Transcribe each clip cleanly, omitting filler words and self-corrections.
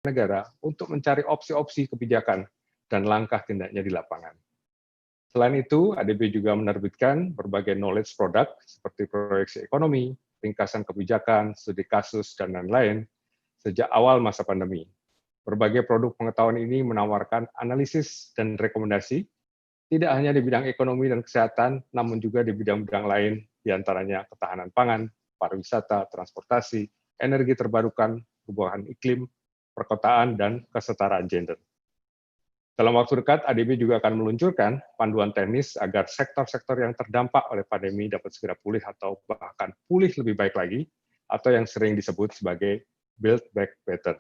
negara untuk mencari opsi-opsi kebijakan dan langkah tindaknya di lapangan. Selain itu, ADB juga menerbitkan berbagai knowledge product seperti proyeksi ekonomi, ringkasan kebijakan, studi kasus, dan lain-lain sejak awal masa pandemi. Berbagai produk pengetahuan ini menawarkan analisis dan rekomendasi, tidak hanya di bidang ekonomi dan kesehatan, namun juga di bidang-bidang lain, diantaranya ketahanan pangan, pariwisata, transportasi, energi terbarukan, perubahan iklim, perkotaan, dan kesetaraan gender. Dalam waktu dekat, ADB juga akan meluncurkan panduan teknis agar sektor-sektor yang terdampak oleh pandemi dapat segera pulih atau bahkan pulih lebih baik lagi, atau yang sering disebut sebagai Build Back Better.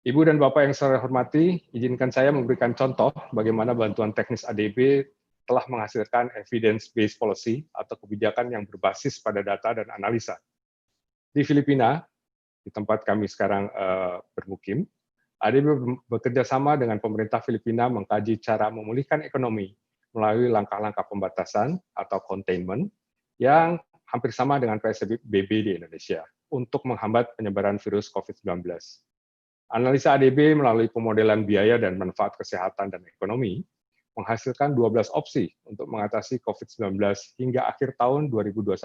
Ibu dan Bapak yang saya hormati, izinkan saya memberikan contoh bagaimana bantuan teknis ADB telah menghasilkan evidence-based policy atau kebijakan yang berbasis pada data dan analisa. Di Filipina, di tempat kami sekarang bermukim, ADB bekerja sama dengan pemerintah Filipina mengkaji cara memulihkan ekonomi melalui langkah-langkah pembatasan atau containment yang hampir sama dengan PSBB di Indonesia untuk menghambat penyebaran virus COVID-19. Analisa ADB melalui pemodelan biaya dan manfaat kesehatan dan ekonomi menghasilkan 12 opsi untuk mengatasi COVID-19 hingga akhir tahun 2021.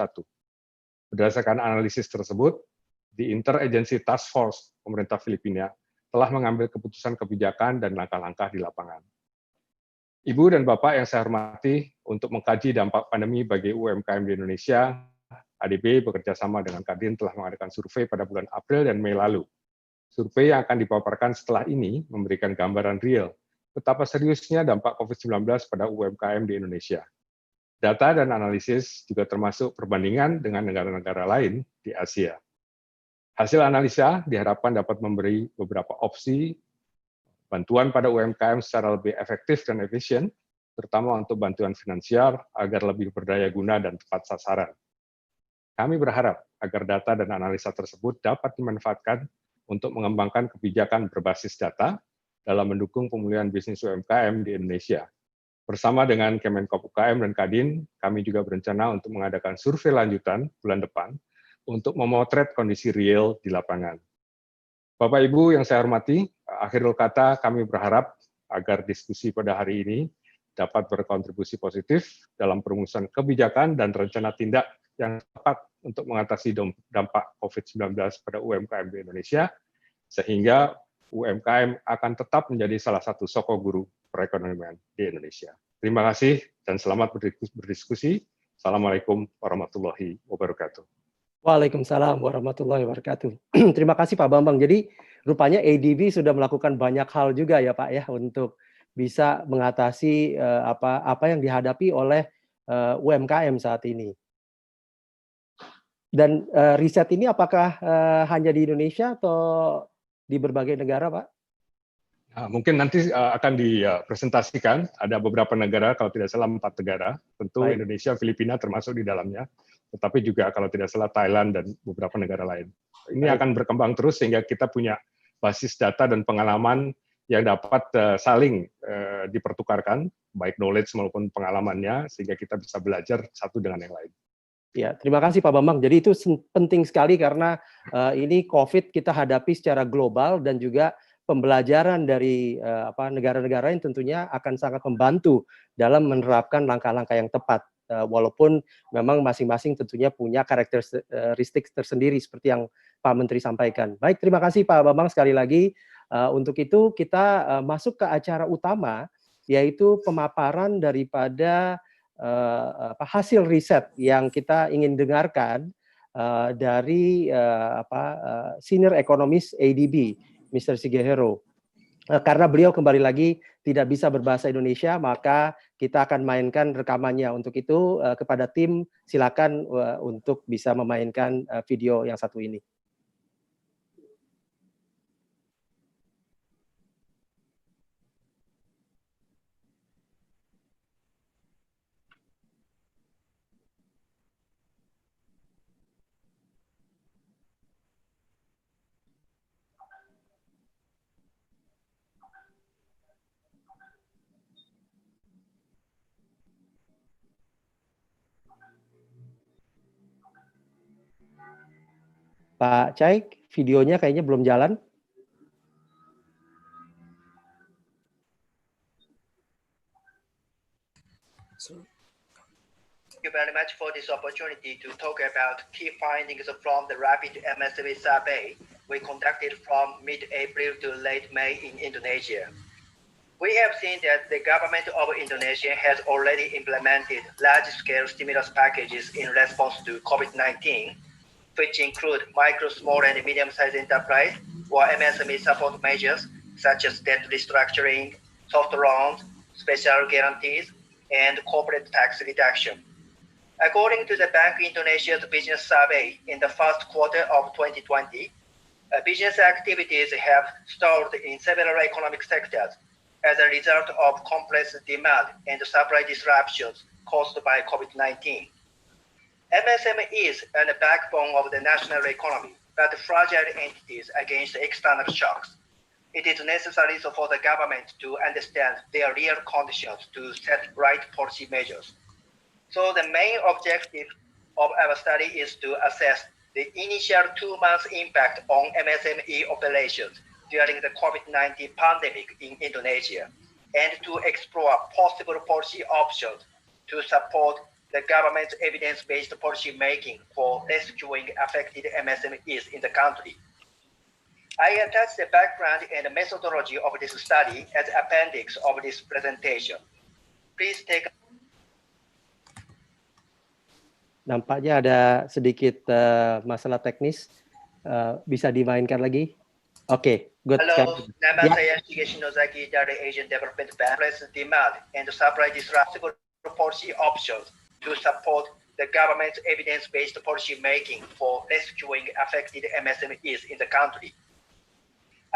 Berdasarkan analisis tersebut, di Interagency Task Force pemerintah Filipina telah mengambil keputusan kebijakan dan langkah-langkah di lapangan. Ibu dan Bapak yang saya hormati, untuk mengkaji dampak pandemi bagi UMKM di Indonesia, ADB bekerja sama dengan Kadin telah mengadakan survei pada bulan April dan Mei lalu. Survei yang akan dipaparkan setelah ini memberikan gambaran real betapa seriusnya dampak COVID-19 pada UMKM di Indonesia. Data dan analisis juga termasuk perbandingan dengan negara-negara lain di Asia. Hasil analisa diharapkan dapat memberi beberapa opsi bantuan pada UMKM secara lebih efektif dan efisien, terutama untuk bantuan finansial agar lebih berdaya guna dan tepat sasaran. Kami berharap agar data dan analisa tersebut dapat dimanfaatkan untuk mengembangkan kebijakan berbasis data dalam mendukung pemulihan bisnis UMKM di Indonesia. Bersama dengan Kemenkop UKM dan Kadin, kami juga berencana untuk mengadakan survei lanjutan bulan depan untuk memotret kondisi real di lapangan. Bapak Ibu yang saya hormati, akhirul kata kami berharap agar diskusi pada hari ini dapat berkontribusi positif dalam perumusan kebijakan dan rencana tindak yang tepat untuk mengatasi dampak COVID-19 pada UMKM di Indonesia, sehingga UMKM akan tetap menjadi salah satu sokong guru perekonomian di Indonesia. Terima kasih dan selamat berdiskusi. Assalamualaikum warahmatullahi wabarakatuh. Waalaikumsalam warahmatullahi wabarakatuh. Terima kasih Pak Bambang. Jadi rupanya ADB sudah melakukan banyak hal juga ya Pak ya untuk bisa mengatasi apa yang dihadapi oleh UMKM saat ini. Dan riset ini apakah hanya di Indonesia atau di berbagai negara Pak? Nah, mungkin nanti akan dipresentasikan, ada beberapa negara, kalau tidak salah 4 negara, tentu Baik. Indonesia, Filipina termasuk di dalamnya, tetapi juga kalau tidak salah Thailand dan beberapa negara lain. Ini Baik. akan berkembang terus sehingga kita punya basis data dan pengalaman yang dapat saling dipertukarkan, baik knowledge maupun pengalamannya, sehingga kita bisa belajar satu dengan yang lain. Ya, terima kasih Pak Bambang. Jadi itu penting sekali karena ini COVID kita hadapi secara global dan juga pembelajaran dari negara-negara yang tentunya akan sangat membantu dalam menerapkan langkah-langkah yang tepat. Walaupun memang masing-masing tentunya punya karakteristik tersendiri seperti yang Pak Menteri sampaikan. Baik, terima kasih Pak Bambang sekali lagi. Untuk itu kita masuk ke acara utama, yaitu pemaparan daripada hasil riset yang kita ingin dengarkan dari senior ekonomis ADB, Mr. Shigehiro. Karena beliau kembali lagi tidak bisa berbahasa Indonesia, maka kita akan mainkan rekamannya. Untuk itu kepada tim silakan untuk bisa memainkan video yang satu ini. Pak Caik, videonya kayaknya belum jalan. Thank you very much for this opportunity to talk about key findings from the rapid MSME survey we conducted from mid-April to late May in Indonesia. We have seen that the government of Indonesia has already implemented large-scale stimulus packages in response to COVID-19, which include micro, small, and medium-sized enterprise or MSME support measures such as debt restructuring, soft loans, special guarantees, and corporate tax reduction. According to the Bank Indonesia's business survey in the first quarter of 2020, business activities have stalled in several economic sectors as a result of compressed demand and supply disruptions caused by COVID-19. MSMEs are the backbone of the national economy, but fragile entities against external shocks. It is necessary for the government to understand their real conditions to set right policy measures. So the main objective of our study is to assess the initial 2 months impact on MSME operations during the COVID-19 pandemic in Indonesia, and to explore possible policy options to support the government's evidence-based policy making for rescuing affected MSMEs in the country. I attach the background and methodology of this study as appendix of this presentation. Please take. Nampaknya ada sedikit masalah teknis. Bisa dimainkan lagi? Oke, good. Halo, nama saya Shigeshi Nozaki dari Asian Development Bank. Present demand and supply disruption policy options to support the government's evidence-based policy making for rescuing affected MSMEs in the country.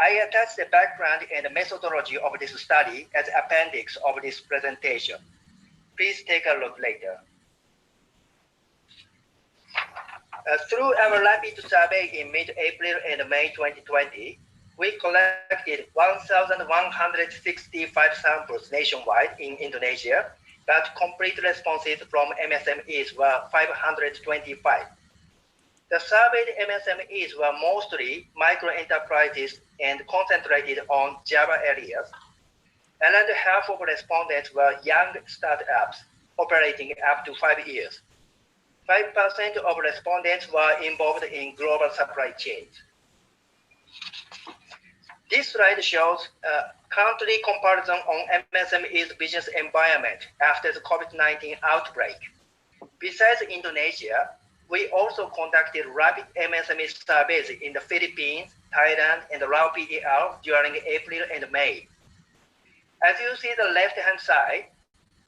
I attach the background and methodology of this study as appendix of this presentation. Please take a look later. Through our rapid survey in mid-April and May 2020, we collected 1,165 samples nationwide in Indonesia, but complete responses from MSMEs were 525. The surveyed MSMEs were mostly micro-enterprises and concentrated on Java areas. Around half of respondents were young startups operating up to 5 years. 5% of respondents were involved in global supply chains. This slide shows a country comparison on MSME's business environment after the COVID-19 outbreak. Besides Indonesia, we also conducted rapid MSME surveys in the Philippines, Thailand, and Lao PDR during April and May. As you see the left-hand side,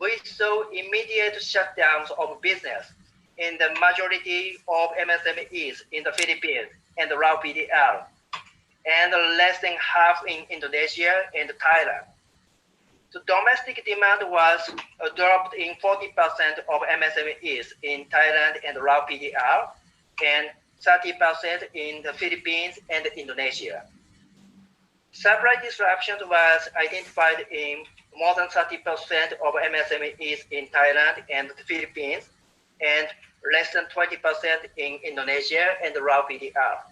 we saw immediate shutdowns of business in the majority of MSMEs in the Philippines and the Lao PDR, and less than half in Indonesia and Thailand. The domestic demand was dropped in 40% of MSMEs in Thailand and Lao PDR, and 30% in the Philippines and Indonesia. Supply disruptions was identified in more than 30% of MSMEs in Thailand and the Philippines, and less than 20% in Indonesia and the Lao PDR.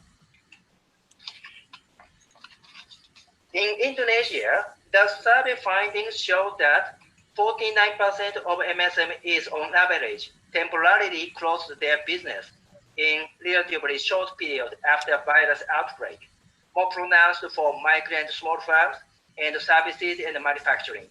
In Indonesia, the survey findings show that 49% of MSMEs on average temporarily closed their business in relatively short period after virus outbreak, more pronounced for micro and small firms and services and manufacturing.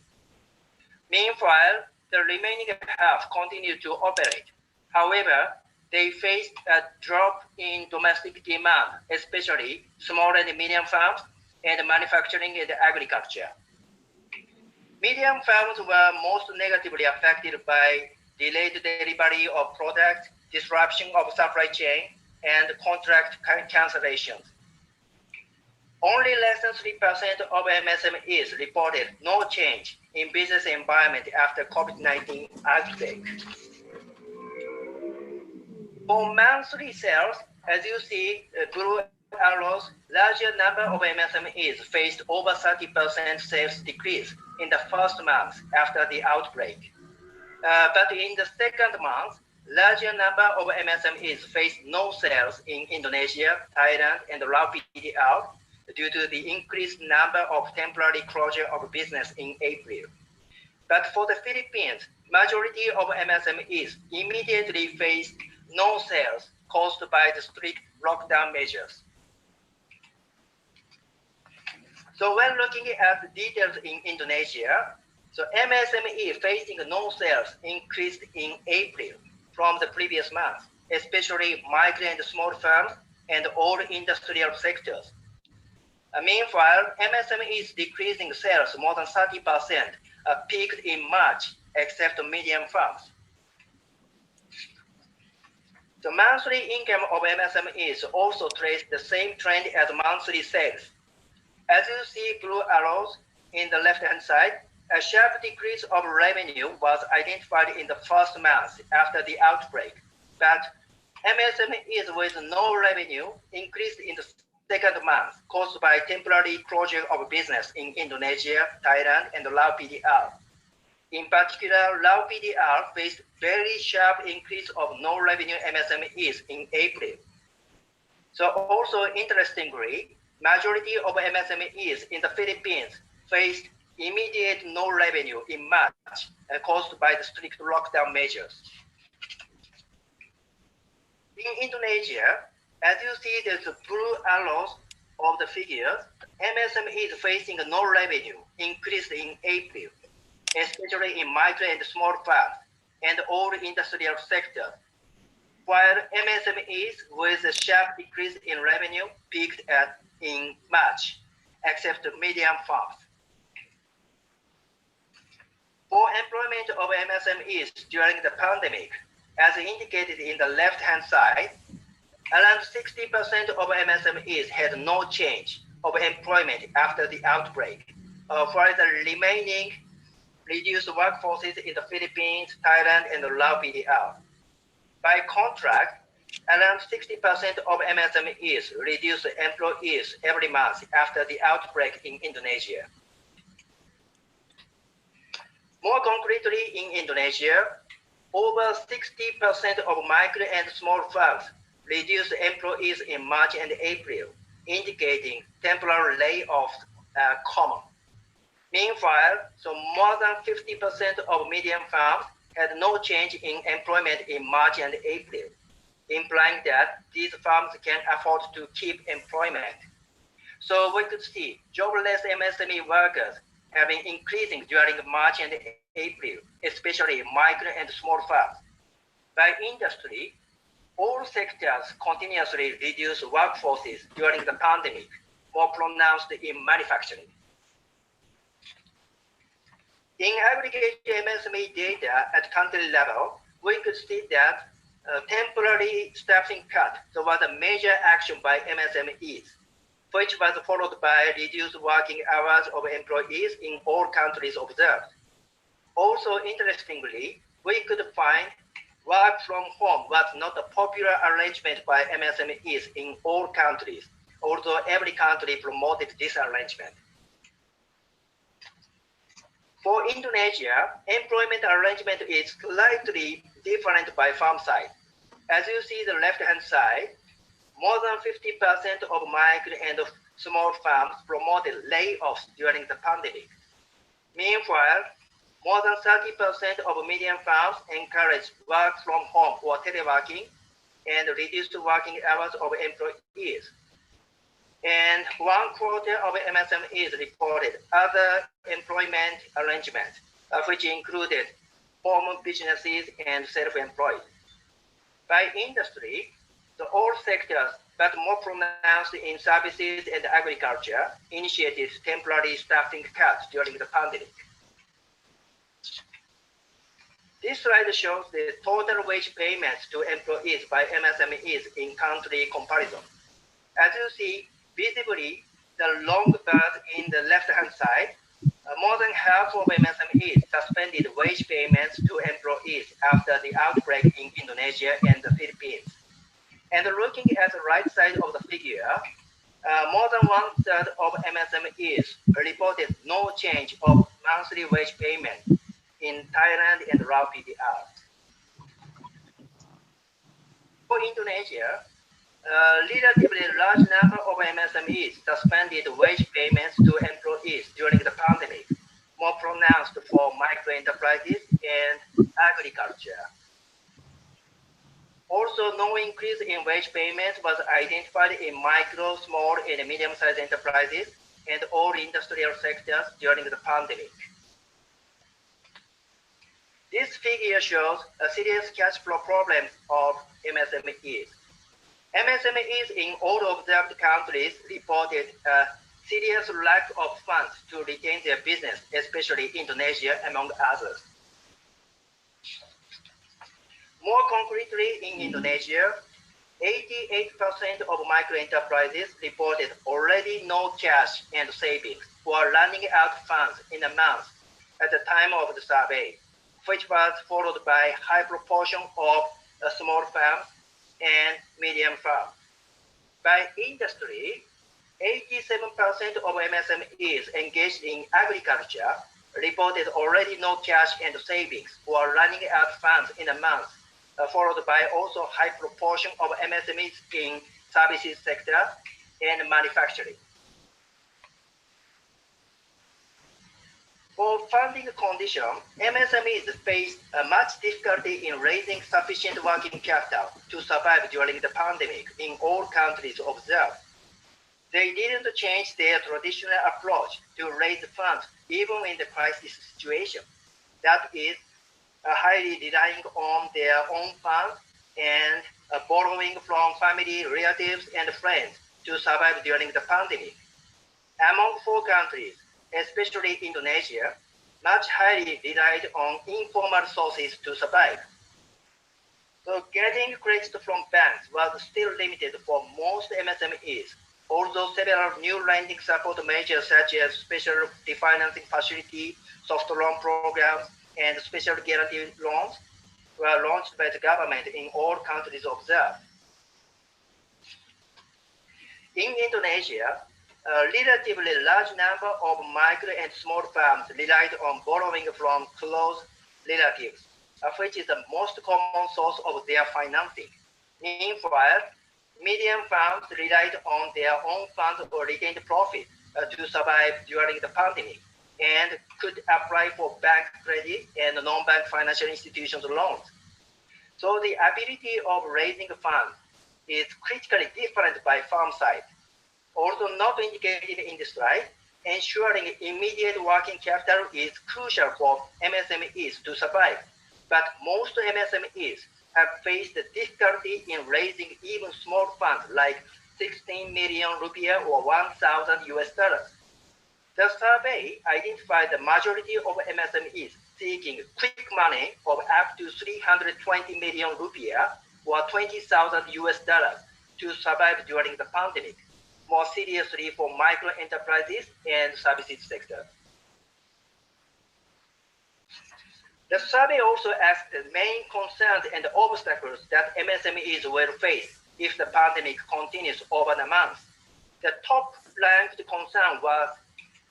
Meanwhile, the remaining half continued to operate. However, they faced a drop in domestic demand, especially small and medium firms and manufacturing and agriculture. Medium firms were most negatively affected by delayed delivery of products, disruption of supply chain, and contract cancellations. Only less than 3% of MSMEs reported no change in business environment after COVID-19 outbreak. For monthly sales, as you see, blue arrows, larger number of MSMEs faced over 30% sales decrease in the first month after the outbreak. But in the second month, larger number of MSMEs faced no sales in Indonesia, Thailand, and Lao PDR due to the increased number of temporary closure of business in April. But for the Philippines, majority of MSMEs immediately faced no sales caused by the strict lockdown measures. So when looking at the details in Indonesia, so MSME facing no sales increased in April from the previous month, especially micro and small firms and all industrial sectors. Meanwhile, MSMEs decreasing sales more than 30% peaked in March, except medium firms. The monthly income of MSMEs also traced the same trend as monthly sales. As you see blue arrows in the left-hand side, a sharp decrease of revenue was identified in the first month after the outbreak, but MSMEs with no revenue increased in the second month, caused by temporary closure of business in Indonesia, Thailand, and Lao PDR. In particular, Lao PDR faced very sharp increase of no-revenue MSMEs in April. So also interestingly, majority of MSMEs in the Philippines faced immediate no revenue in March caused by the strict lockdown measures. In Indonesia, as you see the blue arrows of the figures, MSMEs facing no revenue increased in April, especially in micro and small firms and all industrial sectors, while MSMEs with a sharp decrease in revenue peaked in March, except medium firms. For employment of MSMEs during the pandemic, as indicated in the left-hand side, around 60% of MSMEs had no change of employment after the outbreak, while the remaining reduced workforces in the Philippines, Thailand, and Lao PDR. By contrast, around 60% of MSMEs reduced employees every month after the outbreak in Indonesia. More concretely, in Indonesia, over 60% of micro and small firms reduced employees in March and April, indicating temporary layoffs are common. Meanwhile, so more than 50% of medium firms had no change in employment in March and April, implying that these firms can afford to keep employment. So we could see jobless MSME workers have been increasing during March and April, especially micro and small firms. By industry, all sectors continuously reduced workforces during the pandemic, more pronounced in manufacturing. In aggregate MSME data at country level, we could see that temporary staffing cut was a major action by MSMEs, which was followed by reduced working hours of employees in all countries observed. Also, interestingly, we could find work from home was not a popular arrangement by MSMEs in all countries, although every country promoted this arrangement. For Indonesia, employment arrangement is slightly different by firm size. As you see the left-hand side, more than 50% of micro and small firms promoted layoffs during the pandemic. Meanwhile, more than 30% of medium firms encouraged work from home or teleworking and reduced working hours of employees. And 1/4 of MSMEs reported other employment arrangements, which included home businesses and self-employed. By industry, all sectors, but more pronounced in services and agriculture, initiated temporary staffing cuts during the pandemic. This slide shows the total wage payments to employees by MSMEs in country comparison. As you see, visibly, the long bar in the left-hand side, more than half of MSMEs suspended wage payments to employees after the outbreak in Indonesia and the Philippines. And looking at the right side of the figure, more than 1/3 of MSMEs reported no change of monthly wage payment in Thailand and Lao PDR. For Indonesia, a relatively large number of MSMEs suspended wage payments to employees during the pandemic, more pronounced for micro enterprises and Also, no increase in wage payments was identified in micro, small, and medium-sized enterprises and all industrial sectors during the pandemic. This figure shows a serious cash flow problem of MSMEs. MSMEs in all observed countries reported a serious lack of funds to retain their business, especially Indonesia, among others. More concretely, in Indonesia, 88% of micro-enterprises reported already no cash and savings or running out funds in a month at the time of the survey, which was followed by a high proportion of small firms and medium firms. By industry, 87% of MSMEs engaged in agriculture reported already no cash and savings or running out funds in a month, followed by also high proportion of MSMEs in services sector and manufacturing. For funding condition, MSMEs faced much difficulty in raising sufficient working capital to survive during the pandemic in all countries observed. They didn't change their traditional approach to raise funds even in the crisis situation. That is, highly relying on their own funds and borrowing from family, relatives, and friends to survive during the pandemic. Among 4 countries, especially Indonesia, much highly relied on informal sources to survive. So getting credit from banks was still limited for most MSMEs, although several new lending support measures such as special refinancing facility, soft loan programs, and special guarantee loans were launched by the government in all countries observed. In Indonesia, a relatively large number of micro and small firms relied on borrowing from close relatives, which is the most common source of their financing. Meanwhile, medium firms relied on their own funds or retained profit to survive during the pandemic and could apply for bank credit and non-bank financial institutions loans. So the ability of raising funds is critically different by firm size. Also not indicated in the slide, ensuring immediate working capital is crucial for MSMEs to survive. But most MSMEs have faced difficulty in raising even small funds like 16 million rupiah or 1,000 US dollars. The survey identified the majority of MSMEs seeking quick money of up to 320 million rupiah or 20,000 US dollars to survive during the pandemic, more seriously for micro enterprises and services sector. The survey also asked the main concerns and obstacles that MSMEs will face if the pandemic continues over the months. The top-ranked concern was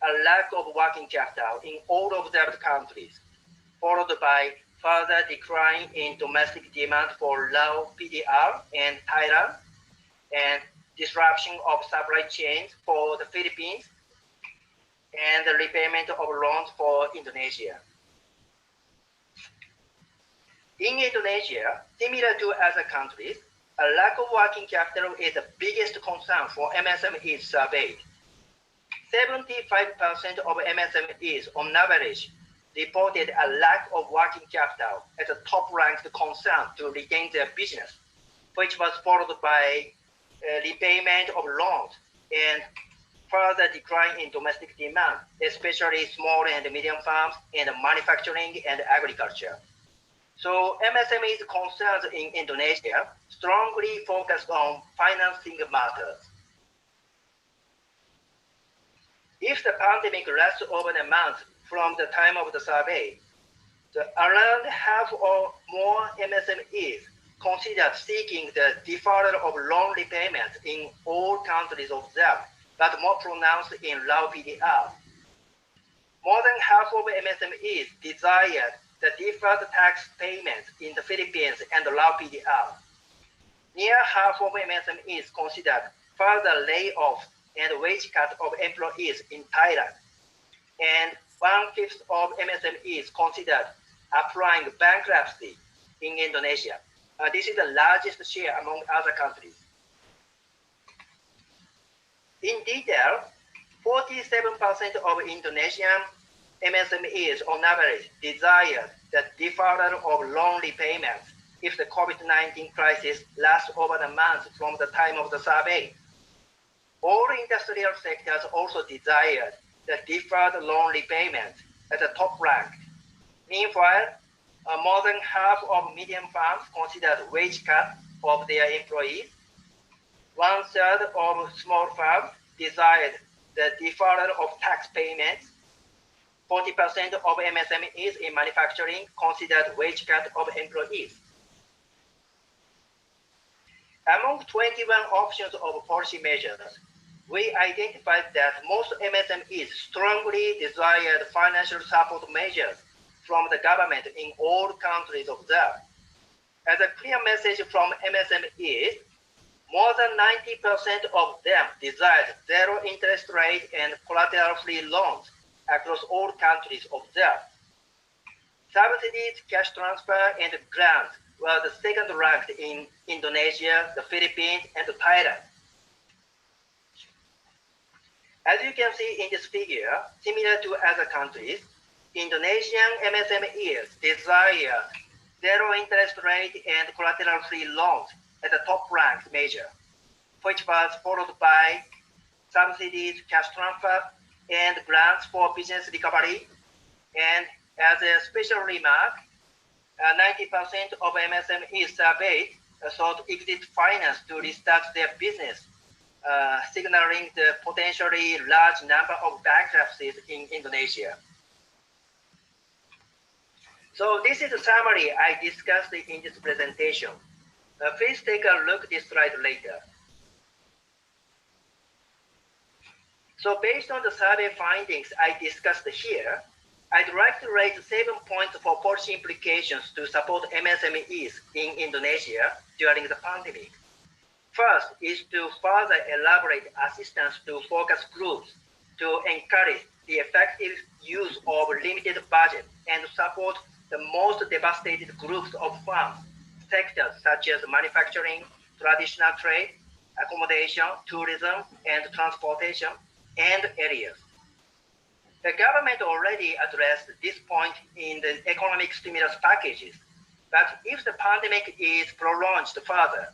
a lack of working capital in all observed countries, followed by further decline in domestic demand for low PDR and Thailand, and disruption of supply chains for the Philippines, and the repayment of loans for Indonesia. In Indonesia, similar to other countries, a lack of working capital is the biggest concern for MSMEs surveyed. 75% of MSMEs on average reported a lack of working capital as a top-ranked concern to retain their business, which was followed by repayment of loans and further decline in domestic demand, especially small and medium farms and manufacturing and agriculture. So MSMEs concerns in Indonesia strongly focused on financing matters. If the pandemic lasts over a month from the time of the survey, around half or more MSMEs considered seeking the deferral of loan repayments in all countries observed, but more pronounced in low PDR. More than half of MSMEs desired the deferred tax payments in the Philippines and low PDR. Near half of MSMEs considered further layoffs and wage cut of employees in Thailand. And 1/5 of MSMEs considered applying bankruptcy in Indonesia, This is the largest share among other countries. In detail, 47% of Indonesian MSMEs on average desire the deferral of loan repayments if the COVID-19 crisis lasts over a month from the time of the survey. All industrial sectors also desired the deferred loan repayments at the top rank. Meanwhile, more than half of medium firms considered wage cut of their employees. 1/3 of small firms desired the deferral of tax payments. 40% of MSMEs in manufacturing considered wage cut of employees. Among 21 options of policy measures, we identified that most MSMEs strongly desired financial support measures from the government in all countries observed. As a clear message from MSMEs, more than 90% of them desired zero interest rate and collateral-free loans across all countries observed. Subsidies, cash transfer, and grants were the second ranked in Indonesia, the Philippines, and Thailand. As you can see in this figure, similar to other countries, Indonesian MSMEs desire zero interest rate and collateral-free loans as a top-ranked measure, which was followed by subsidies, cash transfer, and grants for business recovery. And as a special remark, 90% of MSMEs surveyed sought exit finance to restart their business, signaling the potentially large number of bankruptcies in Indonesia. So this is a summary I discussed in this presentation. Please take a look at this slide later. So based on the survey findings I discussed here, I'd like to raise 7 points for policy implications to support MSMEs in Indonesia during the pandemic. First is to further elaborate assistance to focus groups to encourage the effective use of limited budget and support the most devastated groups of firms, sectors such as manufacturing, traditional trade, accommodation, tourism, and transportation, and areas. The government already addressed this point in the economic stimulus packages, but if the pandemic is prolonged further,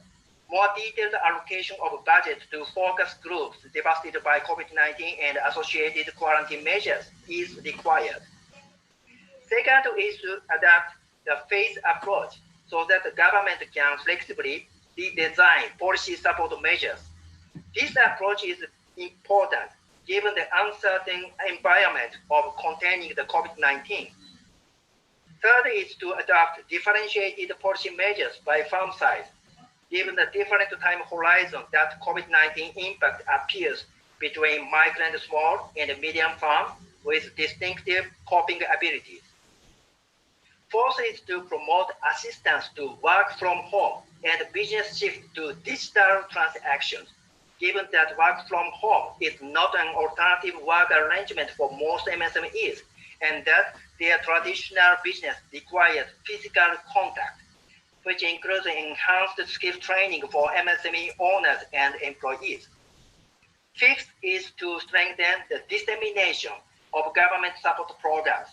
more detailed allocation of budget to focus groups devastated by COVID-19 and associated quarantine measures is required. Second is to adapt the phased approach so that the government can flexibly redesign policy support measures. This approach is important given the uncertain environment of containing the COVID-19. Third is to adopt differentiated policy measures by firm size, given the different time horizon that COVID-19 impact appears between micro and small and medium firms with distinctive coping abilities. Fourth is to promote assistance to work from home and business shift to digital transactions, given that work from home is not an alternative work arrangement for most MSMEs, and that their traditional business requires physical contact, which includes enhanced skill training for MSME owners and employees. Fifth is to strengthen the dissemination of government support programs,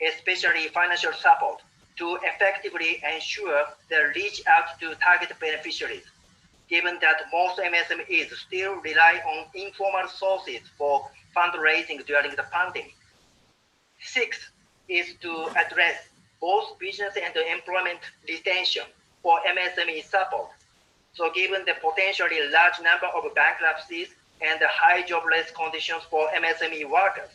especially financial support, to effectively ensure the reach out to target beneficiaries, given that most MSMEs still rely on informal sources for fundraising during the pandemic. Sixth is to address both business and employment retention for MSME support. So given the potentially large number of bankruptcies and the high jobless conditions for MSME workers.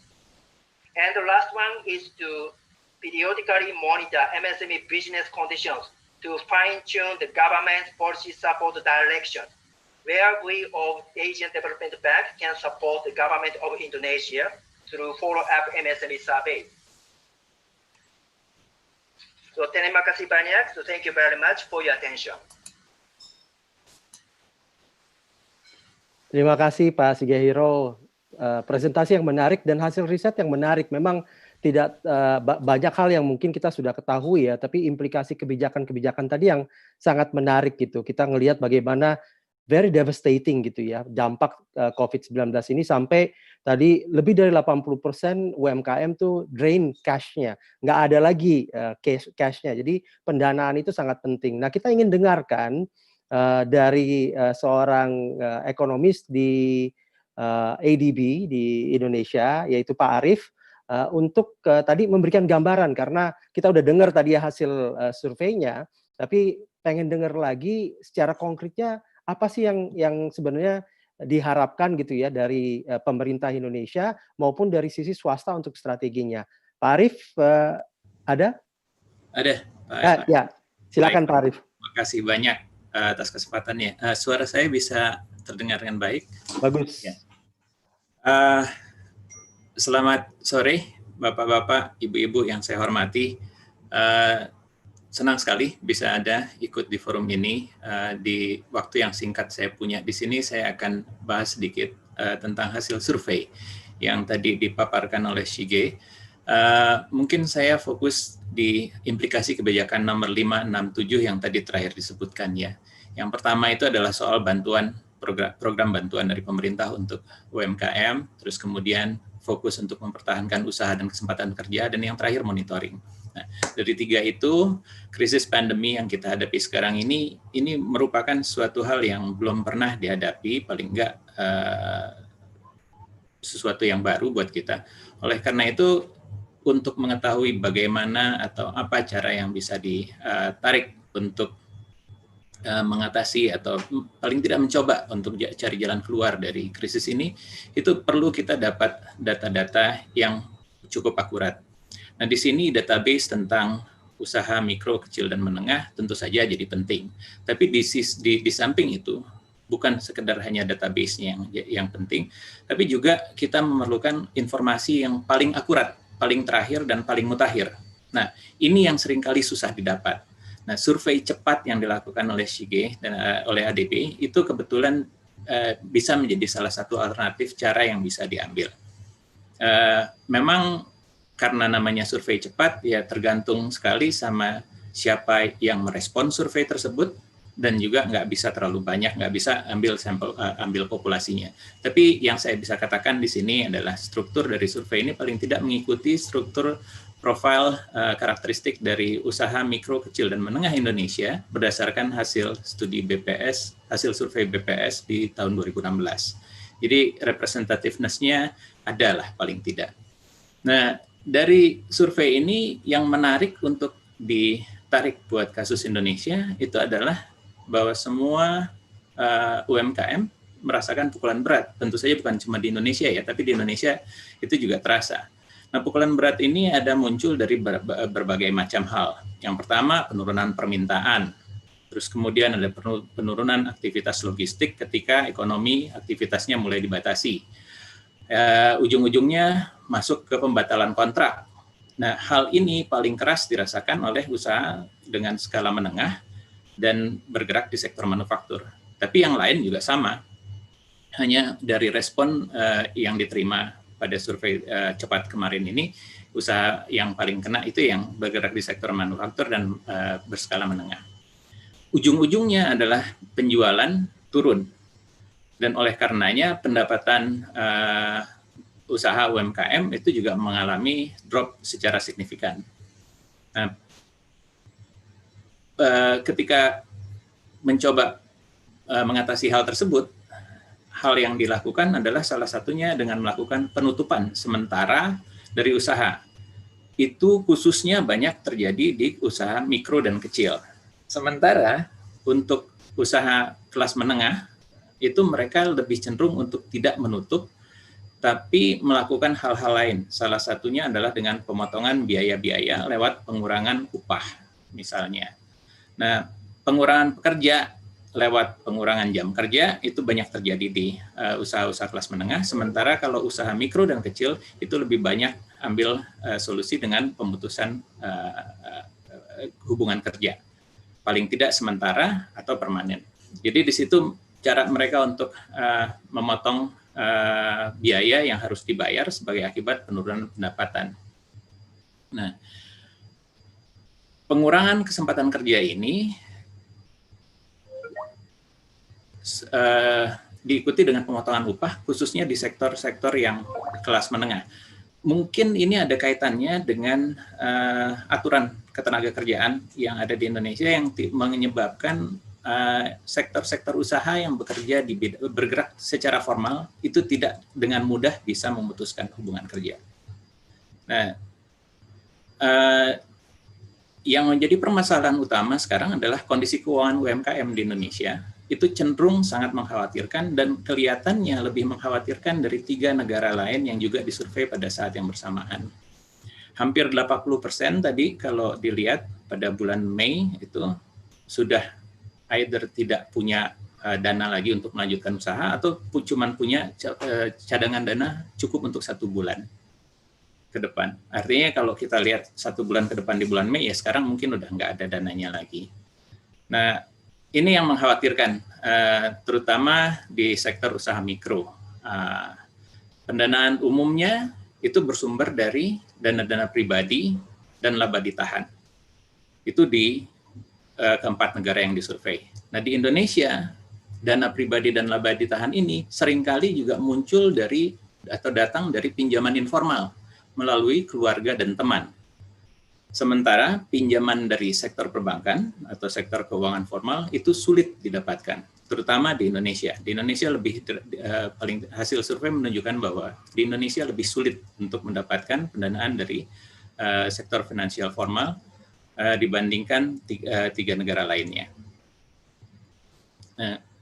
And the last one is to periodically monitor MSME business conditions to fine-tune the government's policy support direction, where we of Asian Development Bank can support the government of Indonesia through follow-up MSME surveys. So terima kasih banyak. So thank you very much for your attention. Terima kasih Pak Shigehiro. Presentasi yang menarik dan hasil riset yang menarik. Memang banyak hal yang mungkin kita sudah ketahui ya, tapi implikasi kebijakan-kebijakan tadi yang sangat menarik gitu. Kita ngelihat bagaimana very devastating gitu ya, dampak COVID-19 ini sampai tadi lebih dari 80% UMKM tuh drain cash-nya, nggak ada lagi cash-nya. Jadi pendanaan itu sangat penting. Nah, kita ingin dengarkan dari seorang ekonomis di ADB di Indonesia, yaitu Pak Arief, untuk tadi memberikan gambaran, karena kita udah dengar tadi ya hasil surveinya, tapi pengen dengar lagi secara konkretnya apa sih yang sebenarnya diharapkan gitu ya dari pemerintah Indonesia maupun dari sisi swasta untuk strateginya. Pak Arief, ada? Ada, Pak. Ya, silakan Pak Arief. Terima kasih banyak atas kesempatannya. Suara saya bisa terdengar dengan baik? Bagus. Ya. Selamat sore, Bapak-bapak, Ibu-ibu yang saya hormati. Senang sekali bisa ada ikut di forum ini. Di waktu yang singkat saya punya di sini, saya akan bahas sedikit tentang hasil survei yang tadi dipaparkan oleh Shige. Mungkin saya fokus di implikasi kebijakan nomor 567 yang tadi terakhir disebutkan ya. Yang pertama itu adalah soal bantuan program bantuan dari pemerintah untuk UMKM, terus kemudian fokus untuk mempertahankan usaha dan kesempatan kerja, dan yang terakhir monitoring. Nah, dari tiga itu, krisis pandemi yang kita hadapi sekarang ini merupakan suatu hal yang belum pernah dihadapi, paling enggak sesuatu yang baru buat kita. Oleh karena itu, untuk mengetahui bagaimana atau apa cara yang bisa ditarik untuk mengatasi atau paling tidak mencoba untuk cari jalan keluar dari krisis ini, itu perlu kita dapat data-data yang cukup akurat. Nah, di sini database tentang usaha mikro, kecil, dan menengah tentu saja jadi penting. Tapi di samping itu, bukan sekedar hanya database-nya yang penting, tapi juga kita memerlukan informasi yang paling akurat, paling terakhir, dan paling mutakhir. Nah, ini yang seringkali susah didapat. Nah, survei cepat yang dilakukan oleh Shige dan oleh ADB itu kebetulan bisa menjadi salah satu alternatif cara yang bisa diambil. Memang karena namanya survei cepat, ya tergantung sekali sama siapa yang merespon survei tersebut, dan juga nggak bisa terlalu banyak, nggak bisa ambil sampel, ambil populasinya. Tapi yang saya bisa katakan di sini adalah struktur dari survei ini paling tidak mengikuti struktur profil karakteristik dari usaha mikro, kecil, dan menengah Indonesia berdasarkan hasil studi BPS, hasil survei BPS di tahun 2016. Jadi representativeness-nya adalah paling tidak. Nah, dari survei ini yang menarik untuk ditarik buat kasus Indonesia itu adalah bahwa semua UMKM merasakan pukulan berat. Tentu saja bukan cuma di Indonesia ya, tapi di Indonesia itu juga terasa. Nah, pukulan berat ini ada muncul dari berbagai macam hal. Yang pertama, penurunan permintaan. Terus kemudian ada penurunan aktivitas logistik ketika ekonomi aktivitasnya mulai dibatasi. Ujung-ujungnya masuk ke pembatalan kontrak. Nah, hal ini paling keras dirasakan oleh usaha dengan skala menengah dan bergerak di sektor manufaktur. Tapi yang lain juga sama. Hanya dari respon yang diterima pada survei cepat kemarin ini, usaha yang paling kena itu yang bergerak di sektor manufaktur dan berskala menengah. Ujung-ujungnya adalah penjualan turun. Dan oleh karenanya pendapatan usaha UMKM itu juga mengalami drop secara signifikan. Nah, ketika mencoba mengatasi hal tersebut, hal yang dilakukan adalah salah satunya dengan melakukan penutupan sementara dari usaha. Itu khususnya banyak terjadi di usaha mikro dan kecil. Sementara untuk usaha kelas menengah, itu mereka lebih cenderung untuk tidak menutup, tapi melakukan hal-hal lain. Salah satunya adalah dengan pemotongan biaya-biaya lewat pengurangan upah, misalnya. Nah, pengurangan pekerja lewat pengurangan jam kerja itu banyak terjadi di usaha-usaha kelas menengah, sementara kalau usaha mikro dan kecil itu lebih banyak ambil solusi dengan pemutusan hubungan kerja. Paling tidak sementara atau permanen. Jadi di situ cara mereka untuk memotong biaya yang harus dibayar sebagai akibat penurunan pendapatan. Nah, pengurangan kesempatan kerja ini diikuti dengan pemotongan upah, khususnya di sektor-sektor yang kelas menengah. Mungkin ini ada kaitannya dengan aturan ketenagakerjaan yang ada di Indonesia yang menyebabkan sektor-sektor usaha yang bergerak secara formal itu tidak dengan mudah bisa memutuskan hubungan kerja. Nah, yang menjadi permasalahan utama sekarang adalah kondisi keuangan UMKM di Indonesia itu cenderung sangat mengkhawatirkan dan kelihatannya lebih mengkhawatirkan dari 3 negara lain yang juga disurvei pada saat yang bersamaan. Hampir 80% tadi kalau dilihat pada bulan Mei itu sudah either tidak punya dana lagi untuk melanjutkan usaha atau cuma punya cadangan dana cukup untuk 1 bulan ke depan. Artinya kalau kita lihat 1 bulan ke depan di bulan Mei, ya sekarang mungkin udah nggak ada dananya lagi. Nah, ini yang mengkhawatirkan, terutama di sektor usaha mikro. Pendanaan umumnya itu bersumber dari dana-dana pribadi dan laba ditahan. Itu di keempat negara yang disurvei. Nah, di Indonesia, dana pribadi dan laba ditahan ini seringkali juga muncul dari atau datang dari pinjaman informal melalui keluarga dan teman. Sementara pinjaman dari sektor perbankan atau sektor keuangan formal itu sulit didapatkan, terutama di Indonesia. Di Indonesia hasil survei menunjukkan bahwa di Indonesia lebih sulit untuk mendapatkan pendanaan dari sektor finansial formal dibandingkan 3 negara lainnya.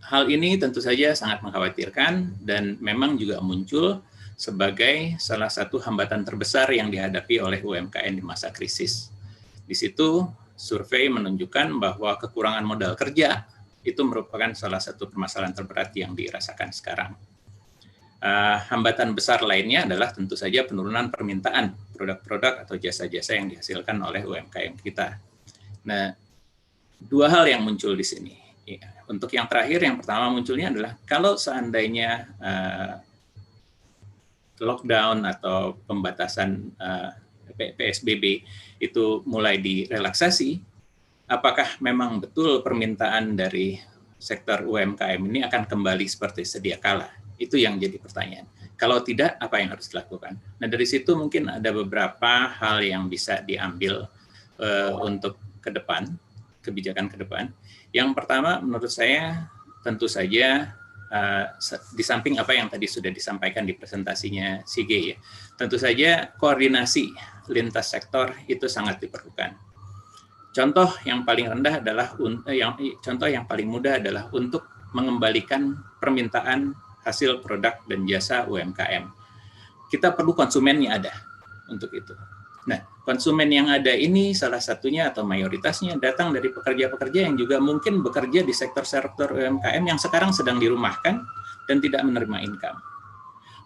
Hal ini tentu saja sangat mengkhawatirkan dan memang juga muncul sebagai salah satu hambatan terbesar yang dihadapi oleh UMKM di masa krisis. Di situ, survei menunjukkan bahwa kekurangan modal kerja itu merupakan salah satu permasalahan terberat yang dirasakan sekarang. Hambatan besar lainnya adalah tentu saja penurunan permintaan produk-produk atau jasa-jasa yang dihasilkan oleh UMKM kita. Nah, 2 hal yang muncul di sini. Untuk yang terakhir, yang pertama munculnya adalah kalau seandainya lockdown atau pembatasan PSBB itu mulai direlaksasi, apakah memang betul permintaan dari sektor UMKM ini akan kembali seperti sedia kala? Itu yang jadi pertanyaan. Kalau tidak, apa yang harus dilakukan? Nah, dari situ mungkin ada beberapa hal yang bisa diambil untuk ke depan, kebijakan ke depan. Yang pertama, menurut saya tentu saja di samping apa yang tadi sudah disampaikan di presentasinya Sige, ya, tentu saja koordinasi lintas sektor itu sangat diperlukan. Contoh yang paling rendah adalah contoh yang paling mudah adalah untuk mengembalikan permintaan hasil produk dan jasa UMKM. Kita perlu konsumennya ada untuk itu. Nah, konsumen yang ada ini salah satunya atau mayoritasnya datang dari pekerja-pekerja yang juga mungkin bekerja di sektor-sektor UMKM yang sekarang sedang dirumahkan dan tidak menerima income.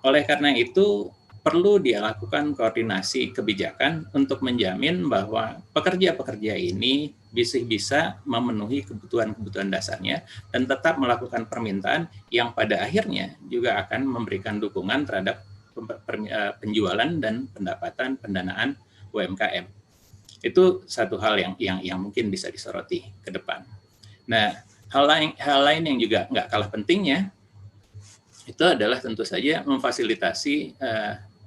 Oleh karena itu, perlu dilakukan koordinasi kebijakan untuk menjamin bahwa pekerja-pekerja ini bisa memenuhi kebutuhan-kebutuhan dasarnya dan tetap melakukan permintaan yang pada akhirnya juga akan memberikan dukungan terhadap penjualan dan pendapatan pendanaan UMKM. Itu satu hal yang mungkin bisa disoroti ke depan. Nah, hal lain yang juga nggak kalah pentingnya itu adalah tentu saja memfasilitasi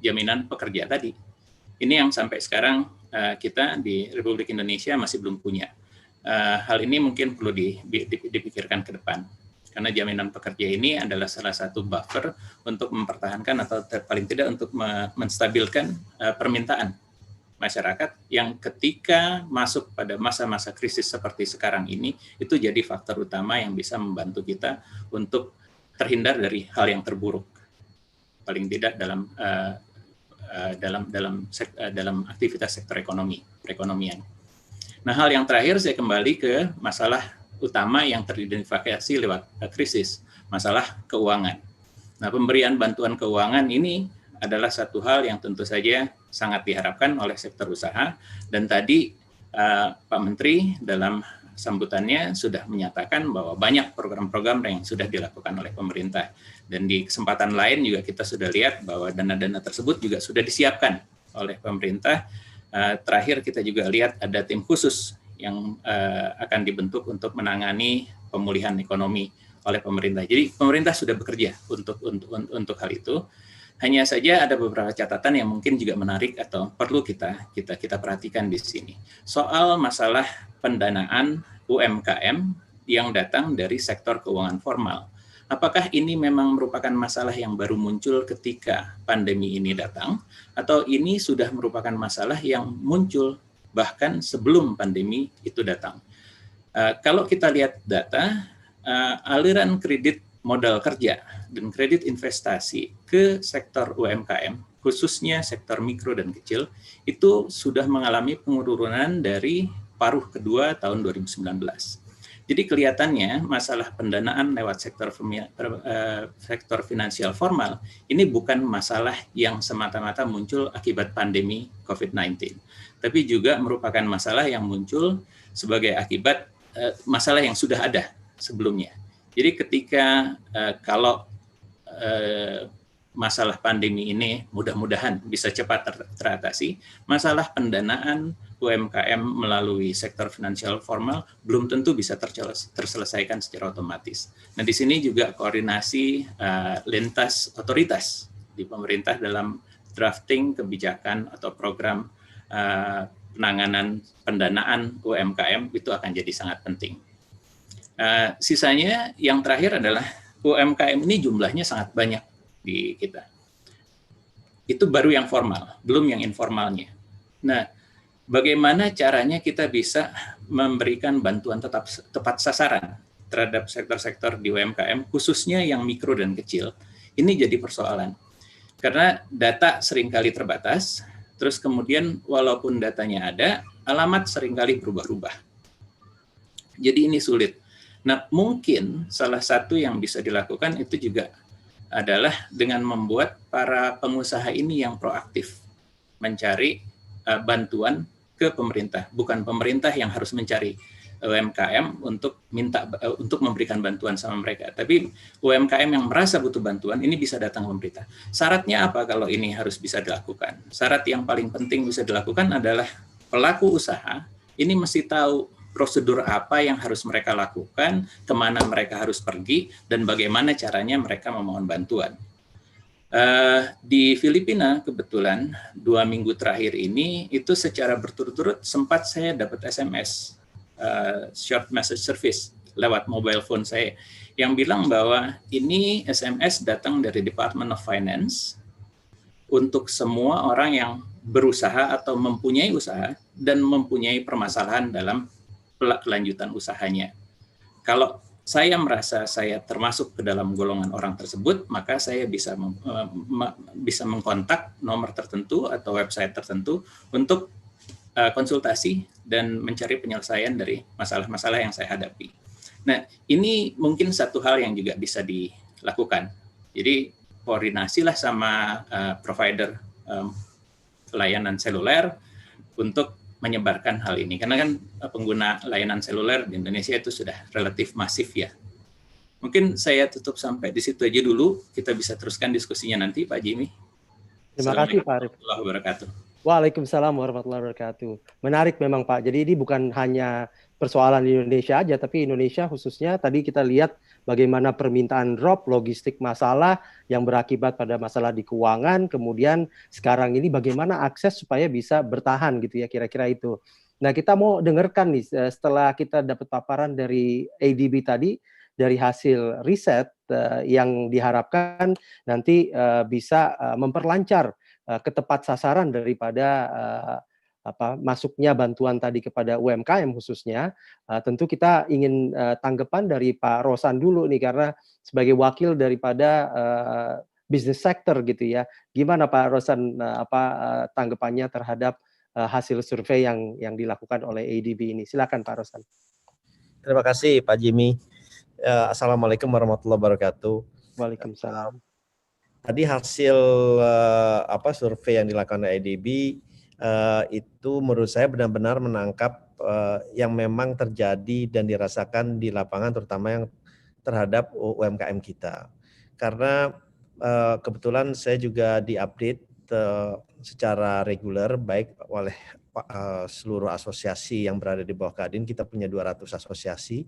jaminan pekerja tadi. Ini yang sampai sekarang kita di Republik Indonesia masih belum punya. Hal ini mungkin perlu dipikirkan ke depan. Karena jaminan pekerja ini adalah salah satu buffer untuk mempertahankan atau paling tidak untuk menstabilkan permintaan masyarakat yang ketika masuk pada masa-masa krisis seperti sekarang ini, itu jadi faktor utama yang bisa membantu kita untuk terhindar dari hal yang terburuk. Paling tidak dalam aktivitas sektor perekonomian. Nah, hal yang terakhir saya kembali ke masalah utama yang teridentifikasi lewat krisis, masalah keuangan. Nah, pemberian bantuan keuangan ini adalah satu hal yang tentu saja sangat diharapkan oleh sektor usaha, dan tadi Pak Menteri dalam sambutannya sudah menyatakan bahwa banyak program-program yang sudah dilakukan oleh pemerintah. Dan di kesempatan lain juga kita sudah lihat bahwa dana-dana tersebut juga sudah disiapkan oleh pemerintah Terakhir kita juga lihat ada tim khusus yang akan dibentuk untuk menangani pemulihan ekonomi oleh pemerintah. Jadi pemerintah sudah bekerja untuk hal itu. Hanya saja ada beberapa catatan yang mungkin juga menarik atau perlu kita perhatikan di sini. Soal masalah pendanaan UMKM yang datang dari sektor keuangan formal. Apakah ini memang merupakan masalah yang baru muncul ketika pandemi ini datang, atau ini sudah merupakan masalah yang muncul bahkan sebelum pandemi itu datang? Kalau kita lihat data, aliran kredit modal kerja dan kredit investasi ke sektor UMKM, khususnya sektor mikro dan kecil, itu sudah mengalami penurunan dari paruh kedua tahun 2019. Jadi kelihatannya masalah pendanaan lewat sektor finansial formal ini bukan masalah yang semata-mata muncul akibat pandemi COVID-19, tapi juga merupakan masalah yang muncul sebagai akibat masalah yang sudah ada sebelumnya. Jadi ketika kalau masalah pandemi ini mudah-mudahan bisa cepat teratasi, masalah pendanaan UMKM melalui sektor finansial formal belum tentu bisa terselesaikan secara otomatis. Nah, di sini juga koordinasi lintas otoritas di pemerintah dalam drafting kebijakan atau program penanganan pendanaan UMKM itu akan jadi sangat penting. Sisanya yang terakhir adalah UMKM ini jumlahnya sangat banyak di kita. Itu baru yang formal, belum yang informalnya. Nah, bagaimana caranya kita bisa memberikan bantuan tepat sasaran terhadap sektor-sektor di UMKM, khususnya yang mikro dan kecil? Ini jadi persoalan. Karena data seringkali terbatas, terus kemudian walaupun datanya ada, alamat seringkali berubah-ubah. Jadi ini sulit. Nah, mungkin salah satu yang bisa dilakukan itu juga adalah dengan membuat para pengusaha ini yang proaktif mencari bantuan ke pemerintah, bukan pemerintah yang harus mencari UMKM untuk memberikan bantuan sama mereka, tapi UMKM yang merasa butuh bantuan ini bisa datang ke pemerintah. Syaratnya apa kalau ini harus bisa dilakukan? Syarat yang paling penting bisa dilakukan adalah pelaku usaha ini mesti tahu prosedur apa yang harus mereka lakukan, kemana mereka harus pergi, dan bagaimana caranya mereka memohon bantuan. Di Filipina kebetulan 2 minggu terakhir ini itu secara berturut-turut sempat saya dapat SMS short message service lewat mobile phone saya yang bilang bahwa ini SMS datang dari Department of Finance untuk semua orang yang berusaha atau mempunyai usaha dan mempunyai permasalahan dalam kelanjutan usahanya. Kalau saya merasa saya termasuk ke dalam golongan orang tersebut, maka saya bisa mengkontak nomor tertentu atau website tertentu untuk konsultasi dan mencari penyelesaian dari masalah-masalah yang saya hadapi. Nah, ini mungkin satu hal yang juga bisa dilakukan. Jadi koordinasilah sama provider layanan seluler untuk menyebarkan hal ini, karena kan pengguna layanan seluler di Indonesia itu sudah relatif masif ya. Mungkin saya tutup sampai di situ aja dulu, kita bisa teruskan diskusinya nanti Pak Jimmy. Terima kasih Pak Arif. Warahmatullahi wabarakatuh. Waalaikumsalam warahmatullahi wabarakatuh. Menarik memang Pak, jadi ini bukan hanya persoalan di Indonesia aja, tapi Indonesia khususnya tadi kita lihat bagaimana permintaan drop, logistik masalah yang berakibat pada masalah di keuangan, kemudian sekarang ini bagaimana akses supaya bisa bertahan gitu ya, kira-kira itu. Nah, kita mau dengarkan nih setelah kita dapat paparan dari ADB tadi, dari hasil riset yang diharapkan nanti bisa memperlancar ketepat sasaran daripada masuknya bantuan tadi kepada UMKM khususnya. Tentu kita ingin tanggapan dari Pak Rosan dulu nih, karena sebagai wakil daripada business sector gitu ya. Gimana Pak Rosan tanggapannya terhadap hasil survei yang dilakukan oleh ADB ini? Silakan Pak Rosan. Terima kasih Pak Jimmy. Assalamualaikum warahmatullahi wabarakatuh. Waalaikumsalam. Tadi hasil survei yang dilakukan oleh ADB itu menurut saya benar-benar menangkap yang memang terjadi dan dirasakan di lapangan, terutama yang terhadap UMKM kita. Karena kebetulan saya juga diupdate secara reguler baik oleh seluruh asosiasi yang berada di bawah Kadin. Kita punya 200 asosiasi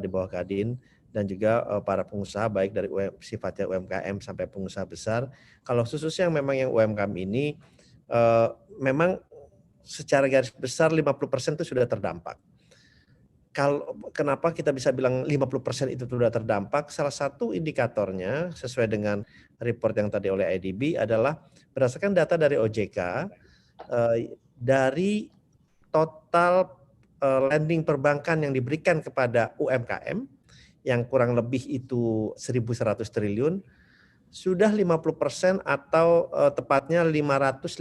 di bawah Kadin, dan juga para pengusaha baik dari sifatnya UMKM sampai pengusaha besar. Kalau khususnya yang UMKM ini memang secara garis besar 50% itu sudah terdampak. Kenapa kita bisa bilang 50% itu sudah terdampak? Salah satu indikatornya sesuai dengan report yang tadi oleh IDB adalah berdasarkan data dari OJK, dari total lending perbankan yang diberikan kepada UMKM yang kurang lebih itu 1.100 triliun, sudah 50% atau tepatnya 555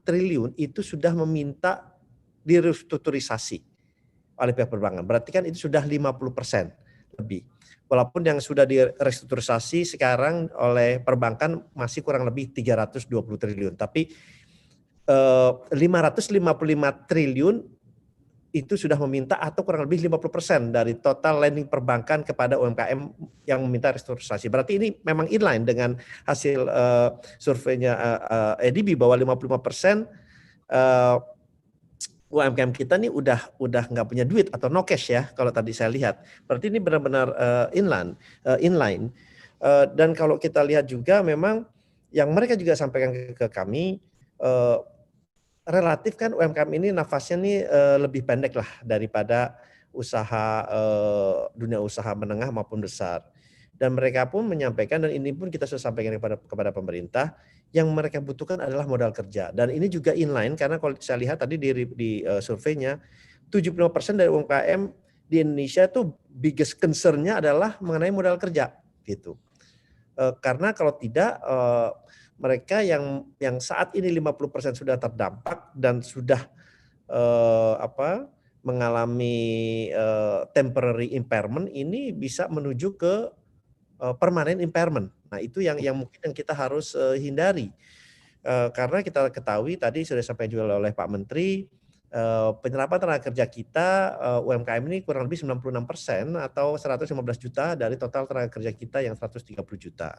triliun itu sudah meminta direstrukturisasi oleh pihak perbankan. Berarti kan itu sudah 50% lebih. Walaupun yang sudah direstrukturisasi sekarang oleh perbankan masih kurang lebih 320 triliun. Tapi 555 triliun itu sudah meminta atau kurang lebih 50% dari total lending perbankan kepada UMKM yang meminta restrukturisasi. Berarti ini memang inline dengan hasil surveinya IDB bahwa 55% UMKM kita nih udah nggak punya duit atau no cash ya kalau tadi saya lihat. Berarti ini benar-benar inline. Dan kalau kita lihat juga memang yang mereka juga sampaikan ke kami, relatif kan UMKM ini nafasnya nih lebih pendek lah daripada usaha dunia usaha menengah maupun besar. Dan mereka pun menyampaikan, dan ini pun kita sudah sampaikan kepada pemerintah, yang mereka butuhkan adalah modal kerja. Dan ini juga inline karena kalau saya lihat tadi di surveinya 75% dari UMKM di Indonesia itu biggest concern-nya adalah mengenai modal kerja gitu. Karena kalau tidak mereka yang saat ini 50% sudah terdampak dan sudah mengalami temporary impairment, ini bisa menuju ke permanent impairment. Nah, itu yang mungkin yang kita harus hindari. Karena kita ketahui tadi sudah sampai juga oleh Pak Menteri, penyerapan tenaga kerja kita UMKM ini kurang lebih 96% atau 115 juta dari total tenaga kerja kita yang 130 juta.